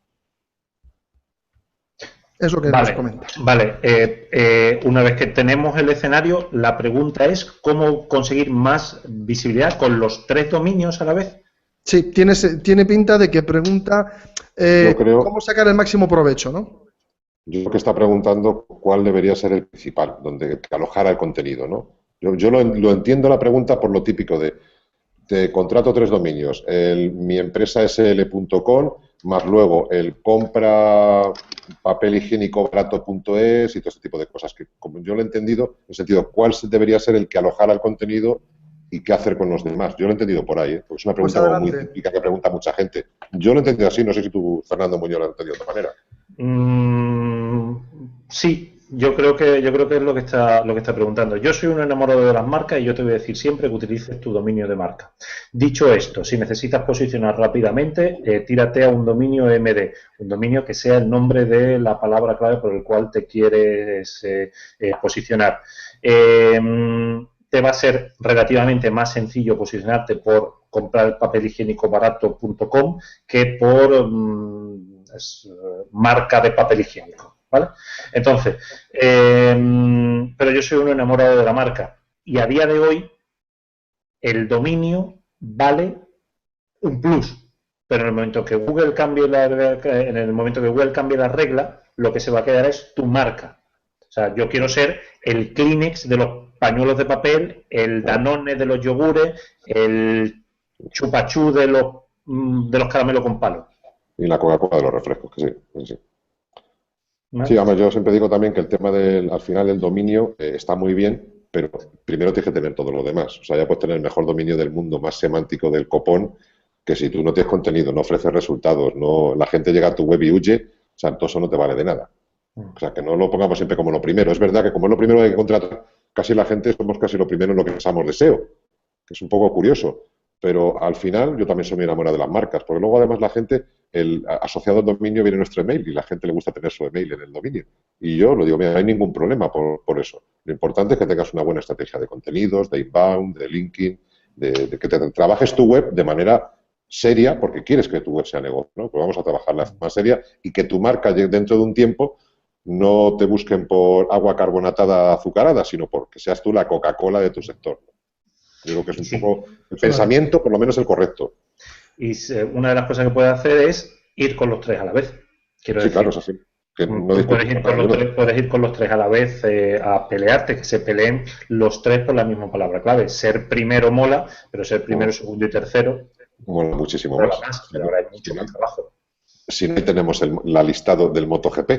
Es lo que nos comenta. Vale, una vez que tenemos el escenario, la pregunta es ¿cómo conseguir más visibilidad con los 3 dominios a la vez? Sí, tiene pinta de que pregunta cómo sacar el máximo provecho, ¿no? Yo creo que está preguntando cuál debería ser el principal, donde alojara el contenido, ¿no? Yo lo entiendo la pregunta por lo típico de te contrato 3 dominios, mi empresa sl.com, más luego el compra papel higiénico barato.es y todo ese tipo de cosas, que como yo lo he entendido, en el sentido, ¿cuál debería ser el que alojara el contenido y qué hacer con los demás? Yo lo he entendido por ahí, porque es una pregunta muy típica que pregunta mucha gente. Yo lo he entendido así, no sé si tú, Fernando Muñoz, lo has entendido de otra manera. Sí, yo creo que es lo que está preguntando. Yo soy un enamorado de las marcas y yo te voy a decir siempre que utilices tu dominio de marca. Dicho esto, si necesitas posicionar rápidamente, tírate a un dominio MD, un dominio que sea el nombre de la palabra clave por el cual te quieres posicionar. Te va a ser relativamente más sencillo posicionarte por comprar papel higiénico barato.com que por marca de papel higiénico, ¿vale? Entonces, pero yo soy un enamorado de la marca y a día de hoy el dominio vale un plus, pero en el momento que Google cambie la regla, lo que se va a quedar es tu marca. O sea, yo quiero ser el Kleenex de los pañuelos de papel, el Danone de los yogures, el Chupachú de los caramelos con palo. Y la Coca-Cola de los refrescos, que sí. Que sí. ¿Vale? Sí, además yo siempre digo también que el tema al final el dominio está muy bien, pero primero tienes que tener todo lo demás. O sea, ya puedes tener el mejor dominio del mundo, más semántico del copón, que si tú no tienes contenido, no ofreces resultados, la gente llega a tu web y huye, o sea, todo eso no te vale de nada. O sea, que no lo pongamos siempre como lo primero. Es verdad que como es lo primero que hay que contratar, casi la gente somos casi lo primero en lo que pensamos de SEO, que es un poco curioso. Pero al final yo también soy muy enamorado de las marcas, porque luego además la gente, asociado al dominio viene nuestro email y la gente le gusta tener su email en el dominio. Y yo lo digo, mira, no hay ningún problema por eso. Lo importante es que tengas una buena estrategia de contenidos, de inbound, de linking, de que trabajes tu web de manera seria, porque quieres que tu web sea negocio, ¿no? Pues vamos a trabajarla de forma seria y que tu marca dentro de un tiempo no te busquen por agua carbonatada azucarada, sino porque seas tú la Coca-Cola de tu sector. Digo que es un poco el pensamiento, por lo menos el correcto. Y una de las cosas que puedes hacer es ir con los tres a la vez. Quiero decir, claro, es así. Que no puedes ir con los tres a la vez a pelearte, que se peleen los tres por la misma palabra clave. Ser primero mola, pero ser primero, segundo y tercero mola muchísimo mola más. Pero ahora hay mucho más trabajo. Si no tenemos la listado del MotoGP,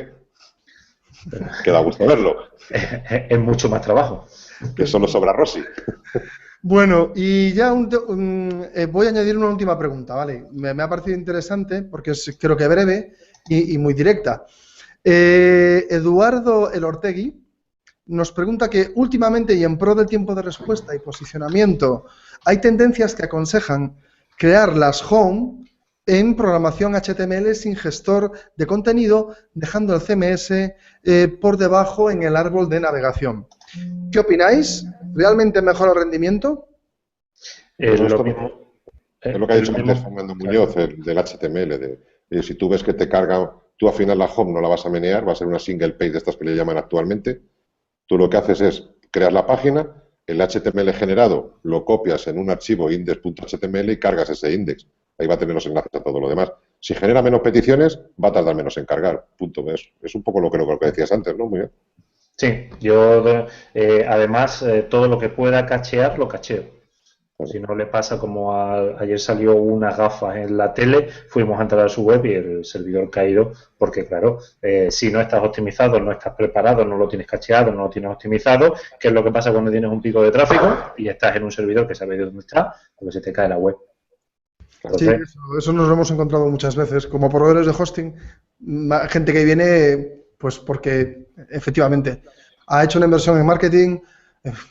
que da gusto verlo. Es mucho más trabajo. Que solo sobra Rossi. Bueno, y ya voy a añadir una última pregunta, ¿vale? Me ha parecido interesante porque es creo que breve y muy directa. Eduardo Elortegui nos pregunta que últimamente y en pro del tiempo de respuesta y posicionamiento hay tendencias que aconsejan crear las home en programación HTML sin gestor de contenido, dejando el CMS por debajo en el árbol de navegación. ¿Qué opináis? ¿Realmente mejora el rendimiento? Es lo que ha dicho antes Fernando Muñoz, del HTML. Si tú ves que te carga, tú al final la home no la vas a menear, va a ser una single page de estas que le llaman actualmente. Tú lo que haces es crear la página, el HTML generado lo copias en un archivo index.html y cargas ese index. Ahí va a tener los enlaces a todo lo demás. Si genera menos peticiones, va a tardar menos en cargar. Punto. Es un poco lo que decías antes, ¿no? Muy bien. Sí, yo además todo lo que pueda cachear, lo cacheo. Si no le pasa como ayer salió unas gafas en la tele, fuimos a entrar a su web y el servidor caído, porque claro, si no estás optimizado, no estás preparado, no lo tienes cacheado, no lo tienes optimizado, ¿qué es lo que pasa cuando tienes un pico de tráfico y estás en un servidor que sabes de dónde está? Porque se te cae la web. Entonces, sí, eso nos lo hemos encontrado muchas veces. Como proveedores de hosting, gente que viene, pues porque efectivamente ha hecho una inversión en marketing,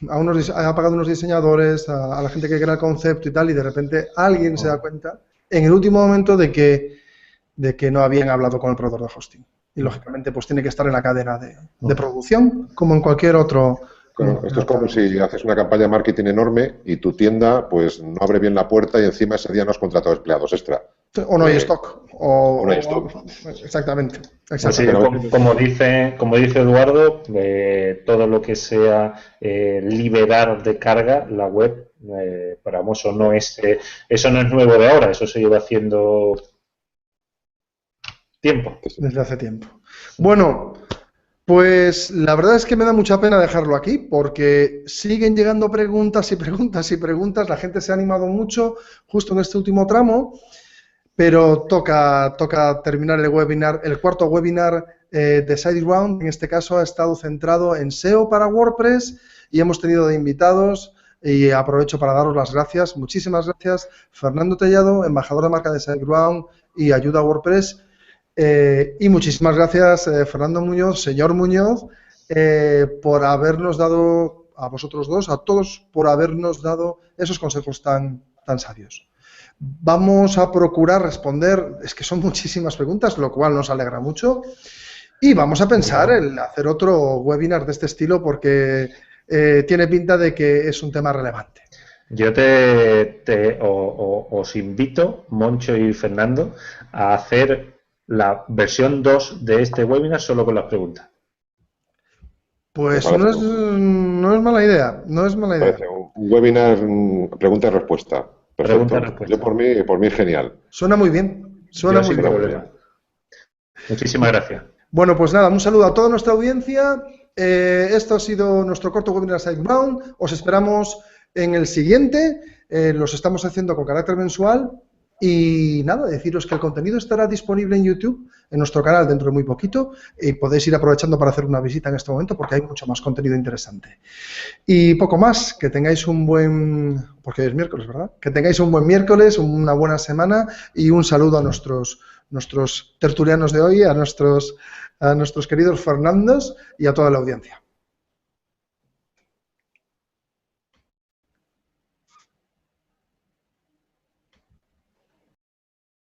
ha pagado unos diseñadores, a la gente que crea el concepto y tal, y de repente alguien se da cuenta en el último momento de que no habían hablado con el proveedor de hosting. Y lógicamente pues tiene que estar en la cadena de producción, como en cualquier otro. Claro, esto es como si haces una campaña de marketing enorme y tu tienda pues no abre bien la puerta y encima ese día no has contratado empleados extra. O no hay stock. O no hay stock. Exactamente. Pues sí, como dice Eduardo, todo lo que sea liberar de carga la web, para eso no es nuevo de ahora, eso se lleva haciendo tiempo. Desde hace tiempo. Bueno, pues la verdad es que me da mucha pena dejarlo aquí porque siguen llegando preguntas y preguntas y preguntas. La gente se ha animado mucho justo en este último tramo, pero toca terminar el webinar, el cuarto webinar de SiteGround. En este caso ha estado centrado en SEO para WordPress y hemos tenido de invitados, y aprovecho para daros las gracias. Muchísimas gracias, Fernando Tellado, embajador de marca de SiteGround y Ayuda a WordPress. Y muchísimas gracias, Fernando Muñoz, señor Muñoz, por habernos dado, a vosotros dos, a todos, por habernos dado esos consejos tan sabios. Vamos a procurar responder, es que son muchísimas preguntas, lo cual nos alegra mucho, y vamos a pensar en hacer otro webinar de este estilo porque tiene pinta de que es un tema relevante. Yo os invito, Moncho y Fernando, a hacer la versión 2 de este webinar solo con las preguntas. Pues no es mala idea, no es mala idea. Un webinar pregunta y respuesta. Perfecto. Pregunta y respuesta. Yo por mí genial. Suena muy bien, suena muy bien. Muchísimas gracias. Bueno, pues nada, un saludo a toda nuestra audiencia Esto ha sido nuestro corto webinar SiteGround. Os esperamos en el siguiente. Los estamos haciendo con carácter mensual. Y nada, deciros que el contenido estará disponible en YouTube, en nuestro canal, dentro de muy poquito, y podéis ir aprovechando para hacer una visita en este momento porque hay mucho más contenido interesante. Y poco más, que tengáis un buen, porque es miércoles, ¿verdad? Que tengáis un buen miércoles, una buena semana y un saludo a nuestros tertulianos de hoy, a nuestros queridos Fernandos y a toda la audiencia.